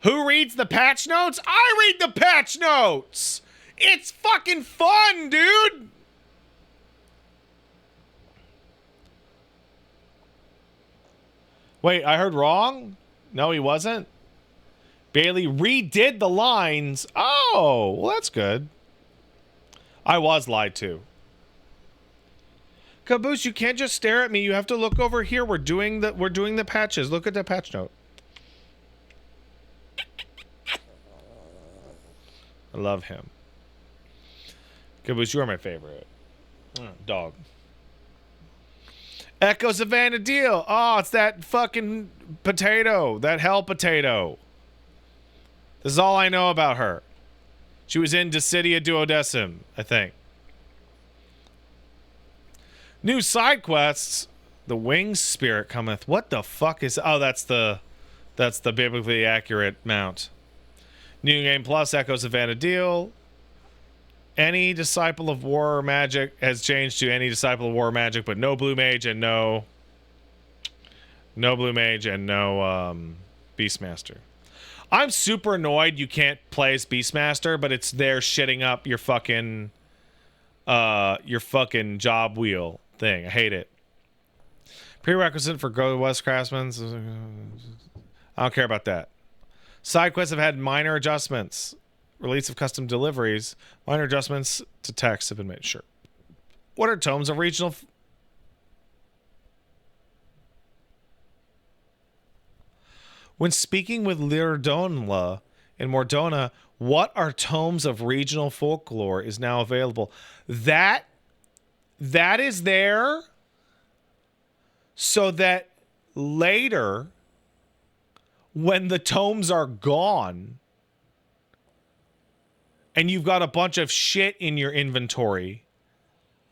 Who reads the patch notes? I read the patch notes! It's fucking fun, dude! Wait, I heard wrong? No, he wasn't? Bailey redid the lines. Oh, well, that's good. I was lied to. Caboose, you can't just stare at me. You have to look over here. We're doing the patches. Look at the patch note. I love him. Caboose, you are my favorite. Dog. Echoes of Vanadil. Oh, it's that fucking potato. That hell potato. This is all I know about her. She was in Dissidia Duodecim, I think. New side quests. The Winged Spirit cometh. What the fuck is... Oh, that's the biblically accurate mount. New Game Plus, Echoes of Vanadil. Any Disciple of War or Magic has changed to any Disciple of War or Magic, but no Blue Mage and no Blue Mage and no Beastmaster. I'm super annoyed you can't play as Beastmaster, but it's there shitting up your fucking job wheel thing. I hate it. Prerequisite for Go West Craftsman. I don't care about that. Side quests have had minor adjustments. Release of custom deliveries. Minor adjustments to text have been made. Sure. What are tomes of regional... When speaking with Lirdonla in Mordona, what are tomes of regional folklore is now available? That is there. so that later, when the tomes are gone and you've got a bunch of shit in your inventory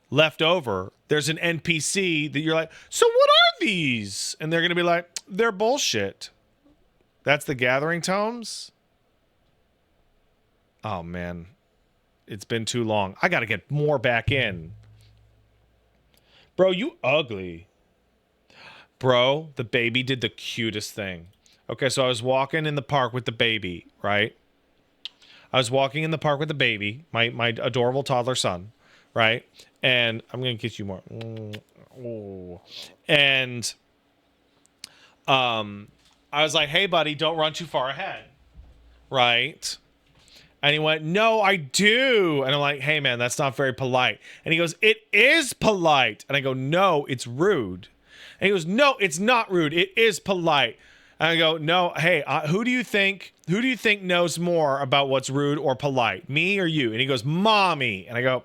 left over, there's an NPC that you're like, so what are these? And they're going to be like, they're bullshit. That's the gathering tomes? Oh, man. It's been too long. I got to get more back in. Bro, you ugly. Bro, the baby did the cutest thing. Okay, so I was walking in the park with the baby, right? I was walking in the park with the baby, my adorable toddler son, right? And I'm going to get you more. Oh. And I was like, hey, buddy, don't run too far ahead, right? And he went, no, I do. And I'm like, hey, man, that's not very polite. And he goes, it is polite. And I go, no, it's rude. And he goes, no, it's not rude. It is polite. And I go, no, hey, who do you think knows more about what's rude or polite, me or you? And he goes, mommy. And I go,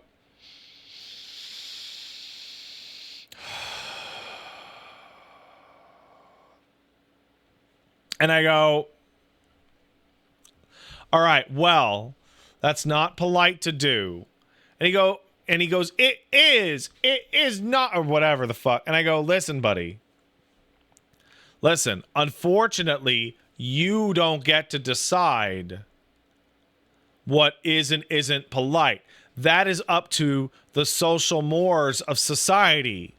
all right, well, that's not polite to do. And he goes, it is not, or whatever the fuck. And I go, listen, buddy. Listen, unfortunately, you don't get to decide what is and isn't polite. That is up to the social mores of society.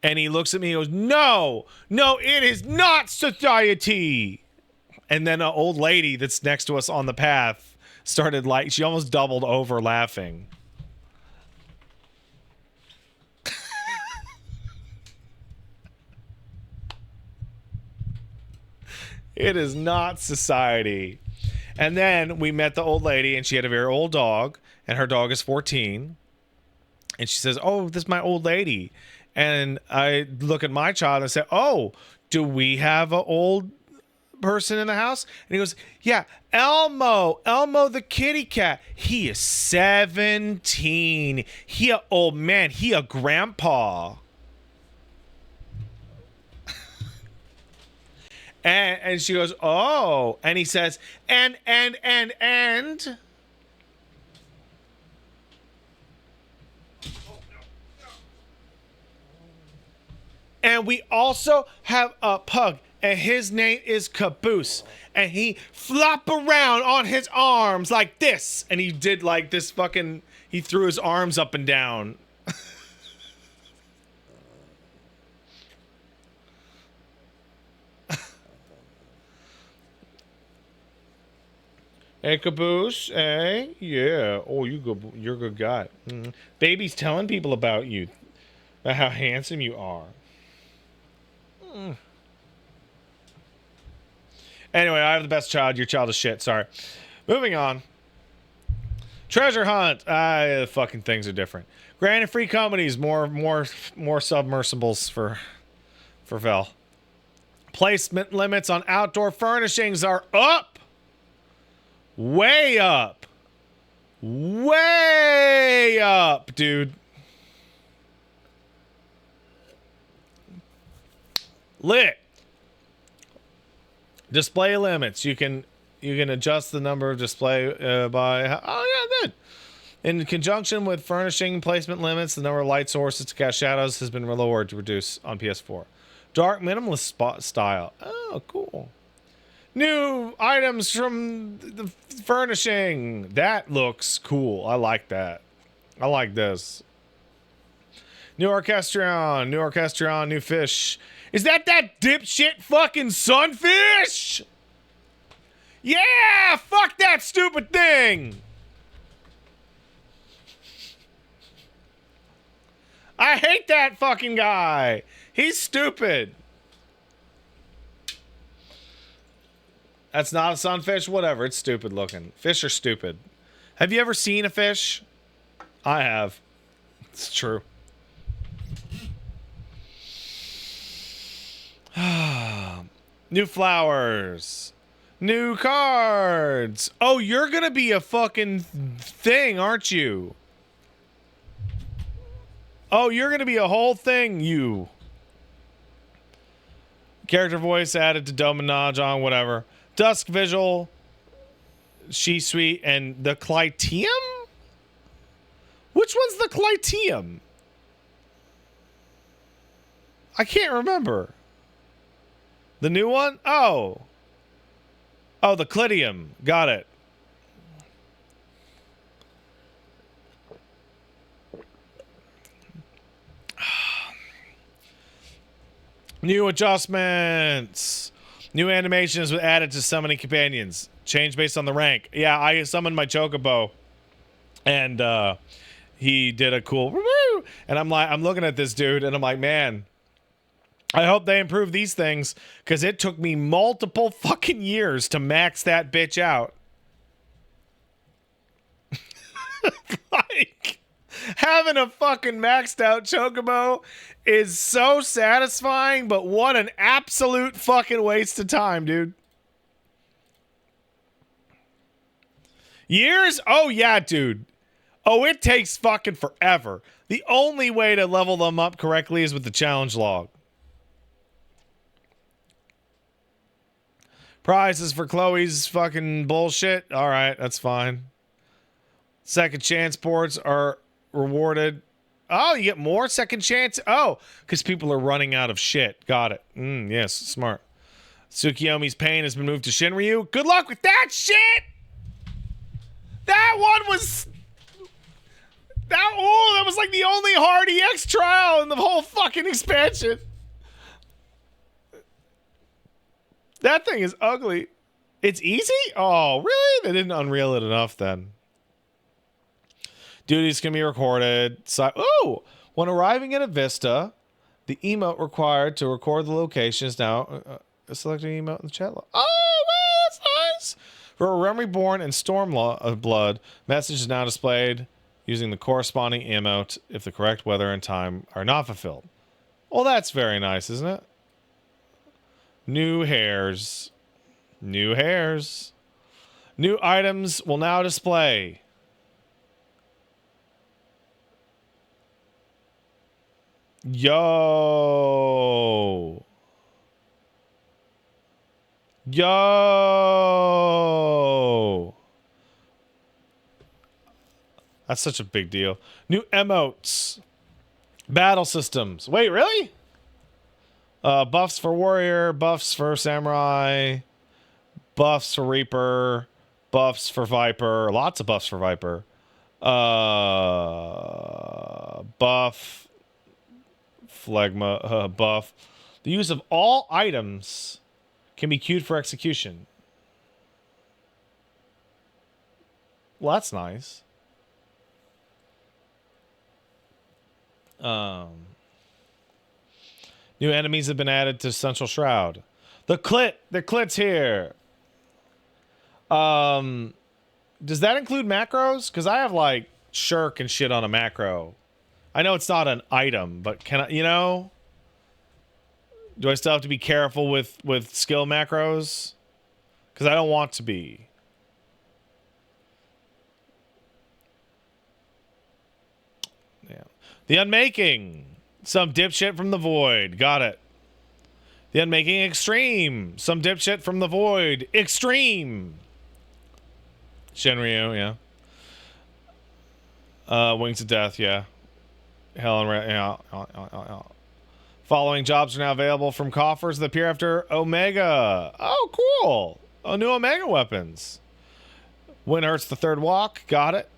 And he looks at me and goes, no, it is not society. And then an old lady that's next to us on the path started she almost doubled over laughing. It is not society. And then we met the old lady, and she had a very old dog, and her dog is 14. And she says, oh, this is my old lady. And I look at my child and say, oh, do we have an old person in the house? And he goes, yeah, Elmo the kitty cat. He is 17. He a old man. He a grandpa. And she goes, oh. And he says, and. And we also have a pug, and his name is Caboose. And he flop around on his arms like this. And he did like this fucking, he threw his arms up and down. Hey, Caboose, hey, yeah. Oh, you're a good guy. Mm-hmm. Baby's telling people about you, about how handsome you are. Anyway, I have the best child. Your child is shit. Sorry. Moving on. Treasure hunt. The fucking things are different. Granted, free comedies. More submersibles for Vel. Placement limits on outdoor furnishings are up. Way up. Way up, dude. Lit. Display limits. You can adjust the number of display by. Oh yeah, good. In conjunction with furnishing placement limits, the number of light sources to cast shadows has been lowered to reduce on PS4. Dark minimalist spot style. Oh, cool. New items from the furnishing. That looks cool. I like that. I like this. New orchestrion, new fish. Is that dipshit fucking sunfish? Yeah, fuck that stupid thing. I hate that fucking guy. He's stupid. That's not a sunfish? Whatever, it's stupid looking. Fish are stupid. Have you ever seen a fish? I have. It's true. New flowers. New cards. Oh, you're gonna be a fucking thing, aren't you? Oh, you're going to be a whole thing, you. Character voice added to Dominage, whatever. Dusk Visual, She Sweet, and the Clytium? Which one's the Clytium? I can't remember. The new one? Oh. Oh, the Clitium. Got it. New adjustments. New animations were added to summoning companions. Change based on the rank. Yeah, I summoned my Chocobo. And he did a cool woo. And I'm looking at this dude and I'm like, man, I hope they improve these things, because it took me multiple fucking years to max that bitch out. Like, having a fucking maxed out Chocobo is so satisfying, but what an absolute fucking waste of time, dude. Years? Oh, yeah, dude. Oh, it takes fucking forever. The only way to level them up correctly is with the challenge log. Prizes for Chloe's fucking bullshit. All right, that's fine. Second chance boards are rewarded. Oh, you get more second chance? Oh, because people are running out of shit. Got it. Yes, smart. Tsukiyomi's pain has been moved to Shinryu. Good luck with that shit! That one was... that was like the only hard EX trial in the whole fucking expansion. That thing is ugly. It's easy? Oh, really? They didn't unreal it enough then. Duties can be recorded. When arriving at a vista, the emote required to record the location is now selecting emote in the chat log. Oh, man, that's nice. For a Rem Reborn and Storm Blood, message is now displayed using the corresponding emote if the correct weather and time are not fulfilled. Well, that's very nice, isn't it? New hairs. New hairs. New items will now display. Yo. Yo. That's such a big deal. New emotes. Battle systems. Wait, really? Buffs for Warrior, buffs for Samurai, buffs for Reaper, buffs for Viper, lots of buffs for Viper. Buff, Phlegma, buff. The use of all items can be queued for execution. Well, that's nice. New enemies have been added to Central Shroud. The clit's here. Does that include macros? Because I have like shirk and shit on a macro. I know it's not an item, but can I, do I still have to be careful with skill macros? Because I don't want to be. Yeah. The Unmaking. Some dipshit from the void. Got it. The Unmaking Extreme. Some dipshit from the void. Extreme. Shenryu, yeah. Wings of Death, yeah. Helen, yeah. Following jobs are now available from coffers that appear after Omega. Oh, cool. Oh, new Omega weapons. When hurts the third walk. Got it.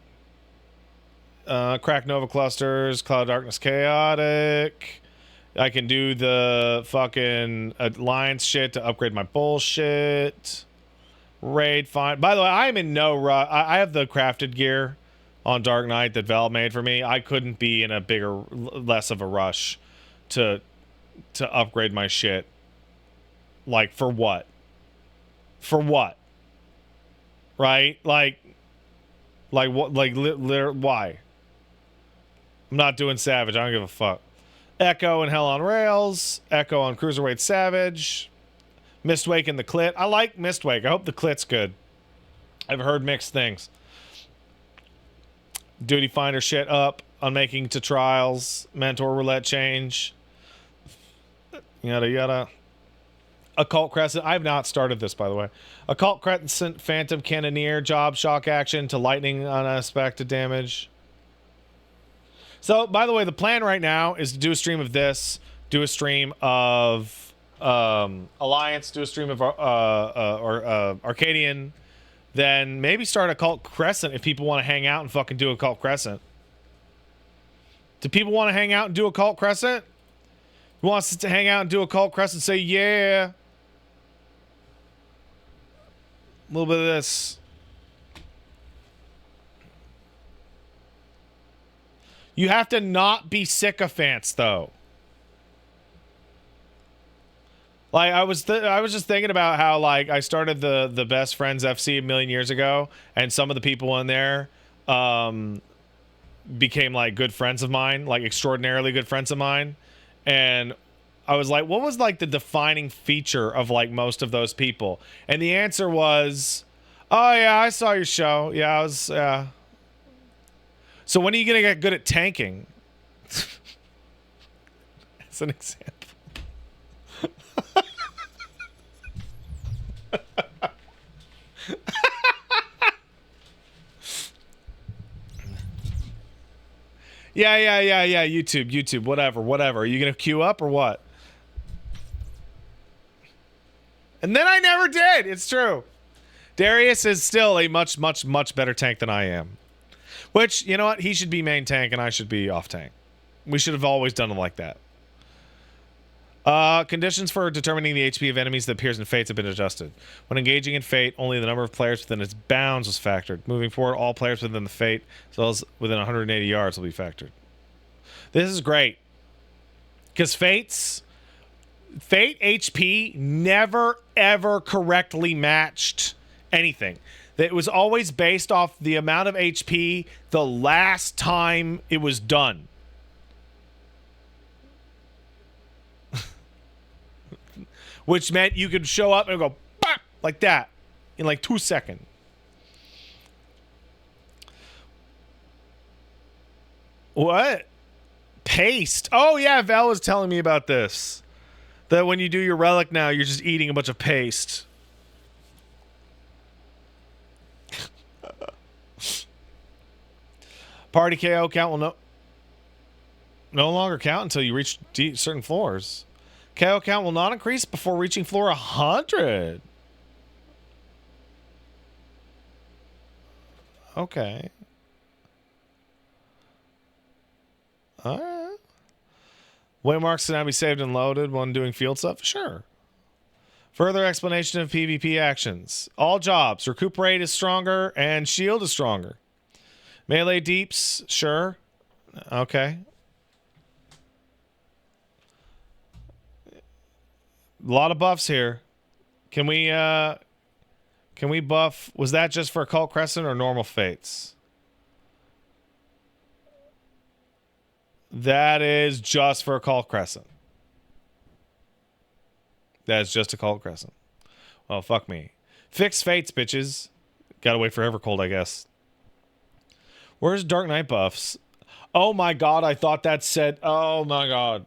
Crack Nova Clusters, Cloud Darkness Chaotic. I can do the fucking Alliance shit to upgrade my bullshit. Raid, fine. By the way, I'm in no rush. I have the crafted gear on Dark Knight that Val made for me. I couldn't be in a less of a rush to upgrade my shit. Like, for what? For what? Right? Like what? Like, why? I'm not doing Savage. I don't give a fuck. Echo and Hell on Rails. Echo on Cruiserweight Savage. Mistwake and the Clit. I like Mistwake. I hope the Clit's good. I've heard mixed things. Duty Finder shit up. on making to trials, mentor roulette change. Yada yada. Occult Crescent. I have not started this, by the way. Occult Crescent, Phantom Cannoneer, job shock action to lightning unexpected damage. So, by the way, the plan right now is to do a stream of this, do a stream of Alliance, do a stream of Arcadian, then maybe start Occult Crescent if people want to hang out and fucking do Occult Crescent. Do people want to hang out and do Occult Crescent? Who wants to hang out and do Occult Crescent? Say yeah. A little bit of this. You have to not be sycophants, though. Like, I was just thinking about how, like, I started the Best Friends FC a million years ago, and some of the people in there became, like, good friends of mine, like, extraordinarily good friends of mine. And I was like, what was, like, the defining feature of, like, most of those people? And the answer was, oh, yeah, I saw your show. Yeah, I was, yeah. So when are you going to get good at tanking? As an example. Yeah. YouTube, whatever. Are you going to queue up or what? And then I never did. It's true. Darius is still a much better tank than I am. Which, you know what? He should be main tank and I should be off tank. We should have always done it like that. Conditions for determining the HP of enemies that appears in Fates have been adjusted. When engaging in Fate, only the number of players within its bounds was factored. Moving forward, all players within the Fate, as well as within 180 yards, will be factored. This is great. Because Fate HP never, ever correctly matched anything. It was always based off the amount of HP the last time it was done. Which meant you could show up and go, bop, like that, in like 2 seconds. What? Paste. Oh, yeah, Val was telling me about this. That when you do your relic now, you're just eating a bunch of paste. Party KO count will no longer count until you reach certain floors. KO count will not increase before reaching floor 100. Okay. Alright. Waymarks can now be saved and loaded when doing field stuff? Sure. Further explanation of PvP actions. All jobs. Recuperate is stronger and shield is stronger. Melee deeps? Sure. Okay. A lot of buffs here. Can we buff? Was that just for Occult Crescent or normal Fates? That is just for Occult Crescent. That's just Occult Crescent. Well, fuck me. Fix Fates, bitches. Gotta wait for Evercold, I guess. Where's Dark Knight buffs? Oh my god, I thought that said... Oh my god.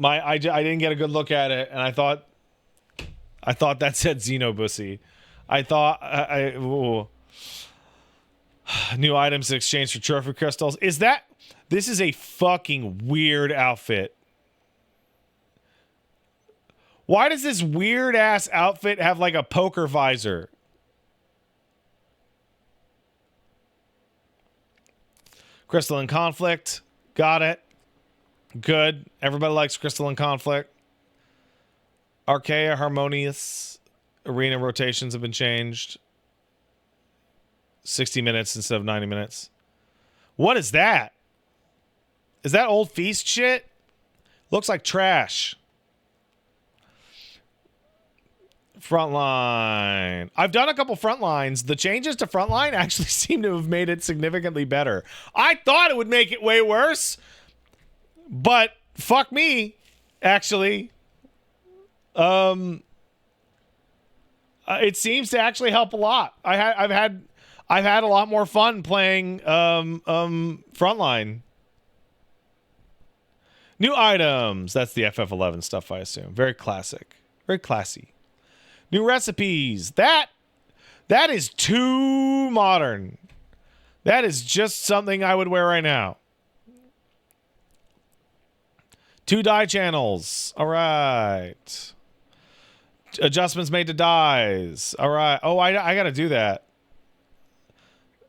I didn't get a good look at it, and I thought that said Xenobussy. I thought ooh. New items in exchange for trophy crystals. This is a fucking weird outfit. Why does this weird ass outfit have like a poker visor? Crystalline Conflict. Got it. Good. Everybody likes Crystalline Conflict. Archaea Harmonious. Arena rotations have been changed. 60 minutes instead of 90 minutes. What is that? Is that old Feast shit? Looks like trash. Frontline. I've done a couple frontlines. The changes to frontline actually seem to have made it significantly better. I thought it would make it way worse, but fuck me, actually. It seems to actually help a lot. I've had a lot more fun playing Frontline. New items. That's the FF11 stuff, I assume. Very classic. Very classy. New recipes. That is too modern. That is just something I would wear right now. 2 dye channels. All right. Adjustments made to dyes. All right. Oh, I got to do that.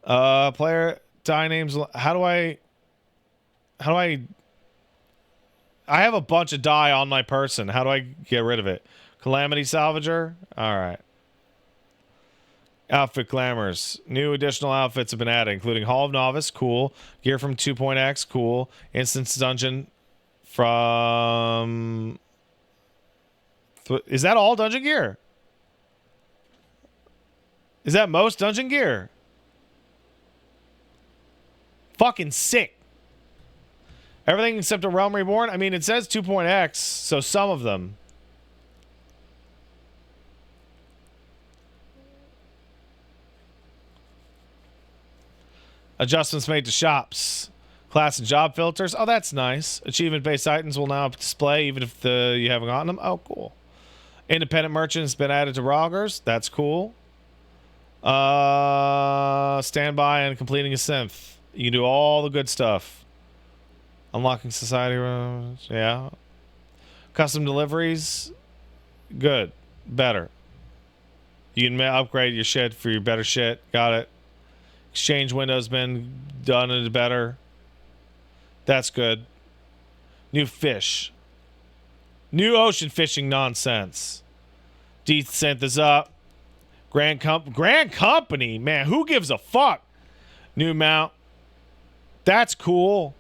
Player dye names. How do I have a bunch of dye on my person. How do I get rid of it? Calamity Salvager? All right. Outfit glamours. New additional outfits have been added, including Hall of Novice, cool. Gear from 2.x, cool. Instance Dungeon from... Is that all dungeon gear? Is that most dungeon gear? Fucking sick. Everything except a Realm Reborn? I mean, it says 2.x, so some of them. Adjustments made to shops. Class and job filters. Oh, that's nice. Achievement-based items will now display even if you haven't gotten them. Oh, cool. Independent merchants been added to Roggers. That's cool. Standby and completing a synth. You can do all the good stuff. Unlocking society rooms. Yeah. Custom deliveries. Good. Better. You can upgrade your shit for your better shit. Got it. Exchange window's been done and better. That's good. New fish. New ocean fishing nonsense. Desynth is up. Grand Company. Man, who gives a fuck? New mount. That's cool.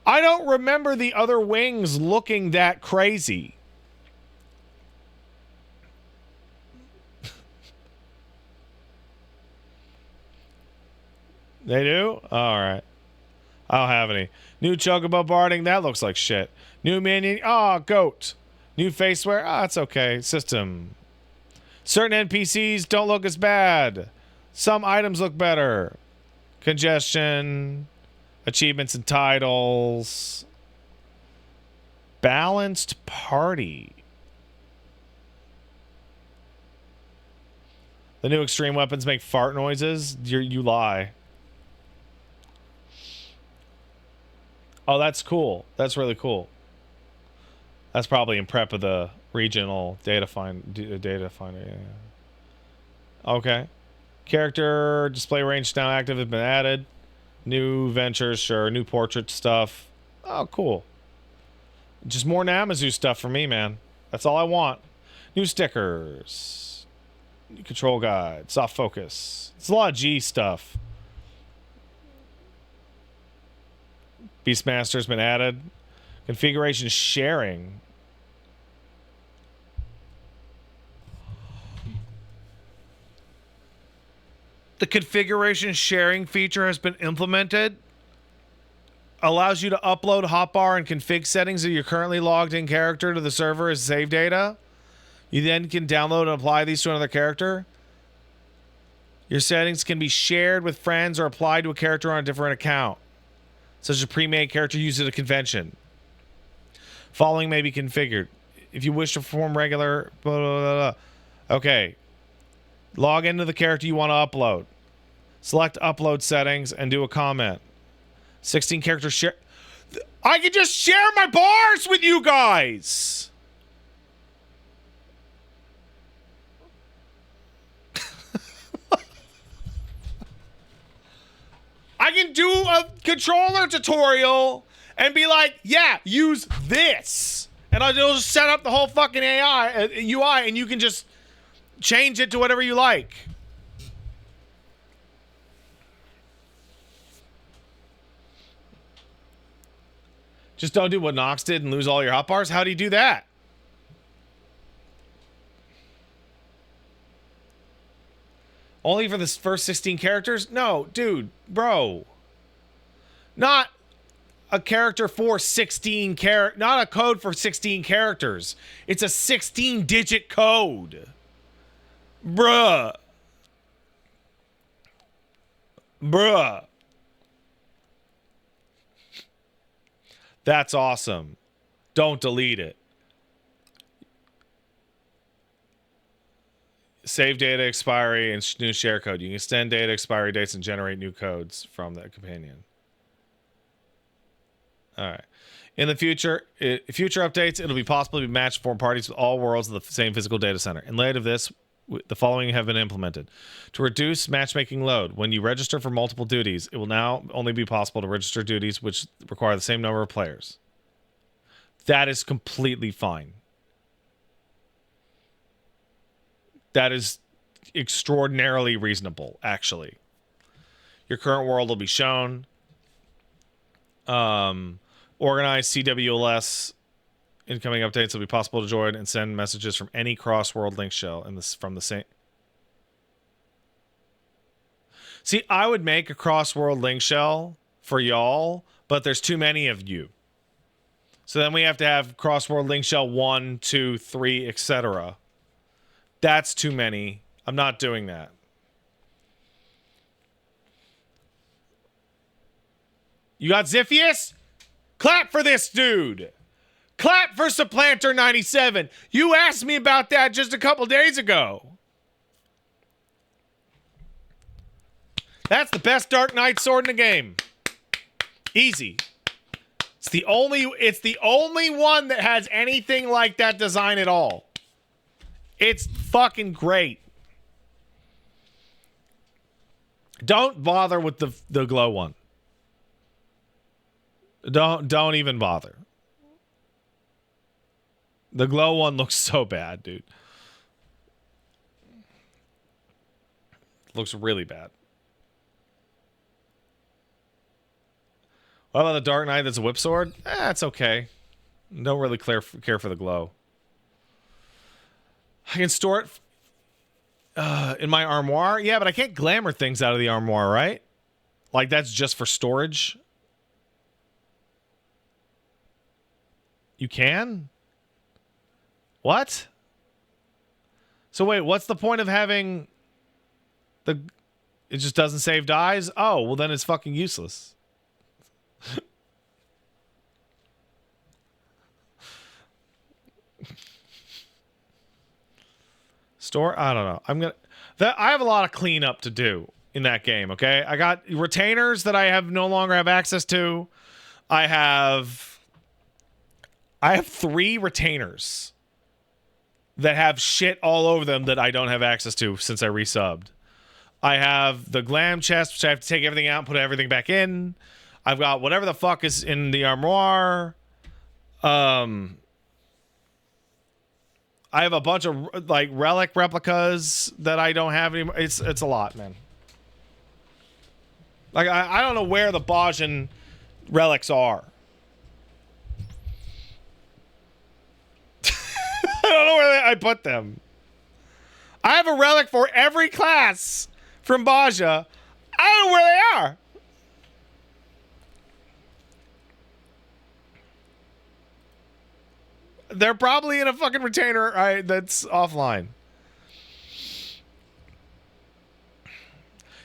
I don't remember the other wings looking that crazy. They do? All right. I don't have any. New Chocobo barding. That looks like shit. New minion. Oh, goat. New faceware. Ah, that's okay. System. Certain NPCs don't look as bad. Some items look better. Congestion. Achievements and titles. Balanced party. The new extreme weapons make fart noises. You lie. Oh, that's cool. That's really cool. That's probably in prep of the regional data finder. Yeah. Okay. Character display range now active has been added. New ventures, sure. New portrait stuff. Oh, cool. Just more Namazu stuff for me, man. That's all I want. New stickers. New control guide. Soft focus. It's a lot of G stuff. Beastmaster's been added. Configuration sharing. The configuration sharing feature has been implemented. Allows you to upload hotbar and config settings of your currently logged in character to the server as save data. You then can download and apply these to another character. Your settings can be shared with friends or applied to a character on a different account, such as a pre-made character used at a convention. Following may be configured. If you wish to perform regular... Blah, blah, blah, blah. Okay. Log into the character you want to upload. Select upload settings and do a comment. 16 character share... I can just share my bars with you guys! I can do a controller tutorial and be like, yeah, use this. And it'll just set up the whole fucking AI, UI, and you can just change it to whatever you like. Just don't do what Nox did and lose all your hotbars. How do you do that? Only for the first 16 characters? No, dude, bro. Not a character for 16 not a code for 16 characters. It's a 16-digit code. Bruh. Bruh. That's awesome. Don't delete it. Save data expiry and new share code. You can extend data expiry dates and generate new codes from that companion. All right. In the future, future updates, it'll be possible to match form parties with all worlds of the same physical data center. In light of this, the following have been implemented. To reduce matchmaking load, when you register for multiple duties, it will now only be possible to register duties which require the same number of players. That is completely fine. That is extraordinarily reasonable, actually. Your current world will be shown. Organized CWLS incoming updates will be possible to join and send messages from any cross-world link shell in this from the same. See, I would make a cross-world link shell for y'all, but there's too many of you. So then we have to have cross-world link shell 1, 2, 3, etc. That's too many. I'm not doing that. You got Ziphius? Clap for this dude. Clap for Supplanter 97. You asked me about that just a couple days ago. That's the best Dark Knight sword in the game. Easy. It's the only one that has anything like that design at all. It's fucking great. Don't bother with the glow one. Don't even bother. The glow one looks so bad, dude. Looks really bad. What about the Dark Knight that's a whip sword? It's okay. Don't really care for the glow. I can store it in my armoire. Yeah, but I can't glamour things out of the armoire, right? Like that's just for storage. You can? What? So wait, what's the point of having the... It just doesn't save dies? Oh, well then it's fucking useless. Store? I don't know. I have a lot of cleanup to do in that game, okay? I got retainers that I no longer have access to. I have 3 retainers that have shit all over them that I don't have access to since I resubbed. I have the glam chest, which I have to take everything out and put everything back in. I've got whatever the fuck is in the armoire. I have a bunch of like relic replicas that I don't have anymore. It's a lot, man. Like I don't know where the Bajan relics are. I don't know where I put them. I have a relic for every class from Baja. I don't know where they are. They're probably in a fucking retainer that's offline.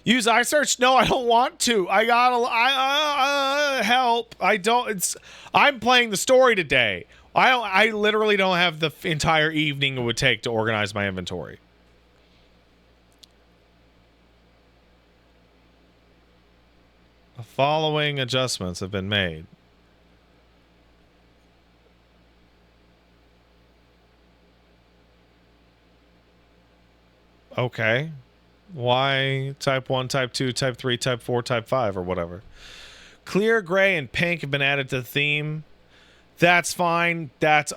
Use iSearch? No, I don't want to. I gotta help. I'm playing the story today. I literally don't have the entire evening it would take to organize my inventory. The following adjustments have been made. Okay. Why type 1, type 2, type 3, type 4, type 5, or whatever. Clear, gray, and pink have been added to the theme. That's fine. That's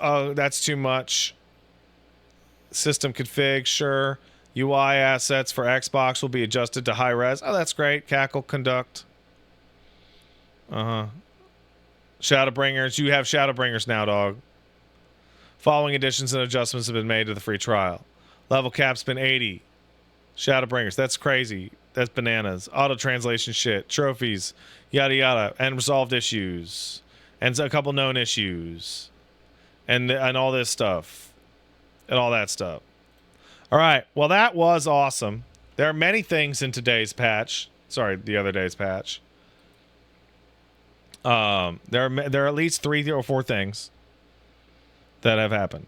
too much. System config, sure. UI assets for Xbox will be adjusted to high res. Oh, that's great. Cackle, conduct. Shadowbringers. You have Shadowbringers now, dog. Following additions and adjustments have been made to the free trial. Level cap's been 80. Shadowbringers. That's crazy. That's bananas. Auto translation shit. Trophies. Yada yada. And resolved issues. And a couple known issues. And all this stuff. And all that stuff. All right. Well, that was awesome. There are many things in today's patch. Sorry, the other day's patch. There are at least 3 or 4 things that have happened.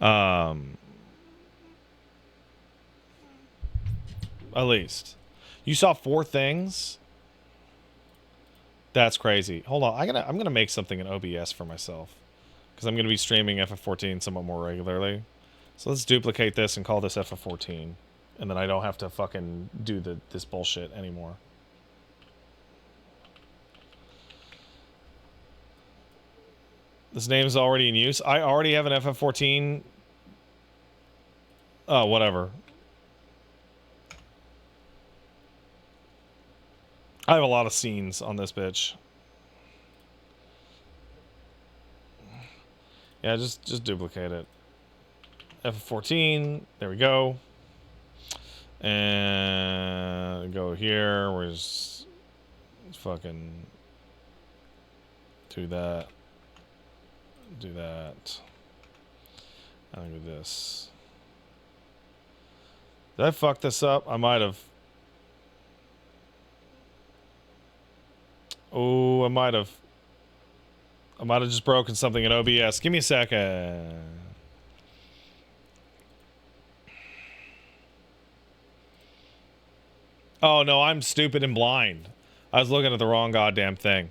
At least. You saw 4 things? That's crazy. Hold on, I'm gonna make something in OBS for myself. Because I'm gonna be streaming FF14 somewhat more regularly. So let's duplicate this and call this FF14. And then I don't have to fucking do this bullshit anymore. This name is already in use. I already have an FF14. Oh, whatever. I have a lot of scenes on this bitch. Yeah, just duplicate it. FF14. There we go. And go here. Let's fucking do that. Do that. And do this. Did I fuck this up? I might have. Oh, I might have just broken something in OBS. Give me a second. Oh, no, I'm stupid and blind. I was looking at the wrong goddamn thing.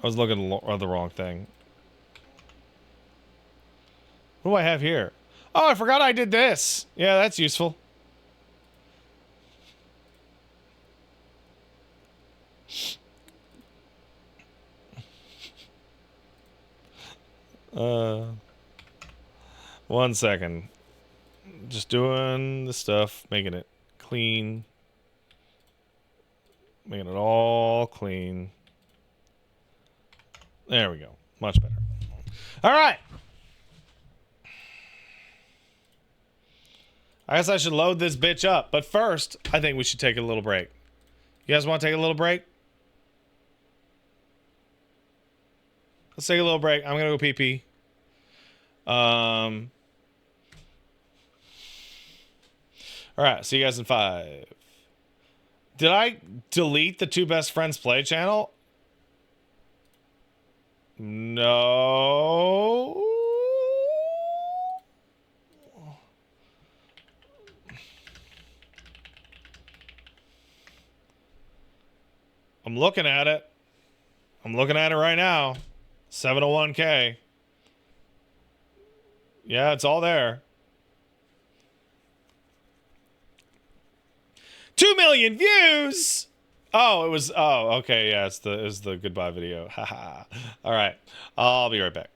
I was looking at the wrong thing. What do I have here? Oh, I forgot I did this. Yeah, that's useful. One second. Just doing the stuff, making it clean. Making it all clean. There we go. Much better. All right. I guess I should load this bitch up. But first, I think we should take a little break. You guys want to take a little break? Let's take a little break. I'm going to go pee-pee. All right. See you guys in 5. Did I delete the 2 Best Friends Play channel? No. I'm looking at it. I'm looking at it right now. 701K. Yeah, it's all there. 2 million views. Oh, it was. Oh, okay. Yeah, it was the goodbye video. Haha. All right. I'll be right back.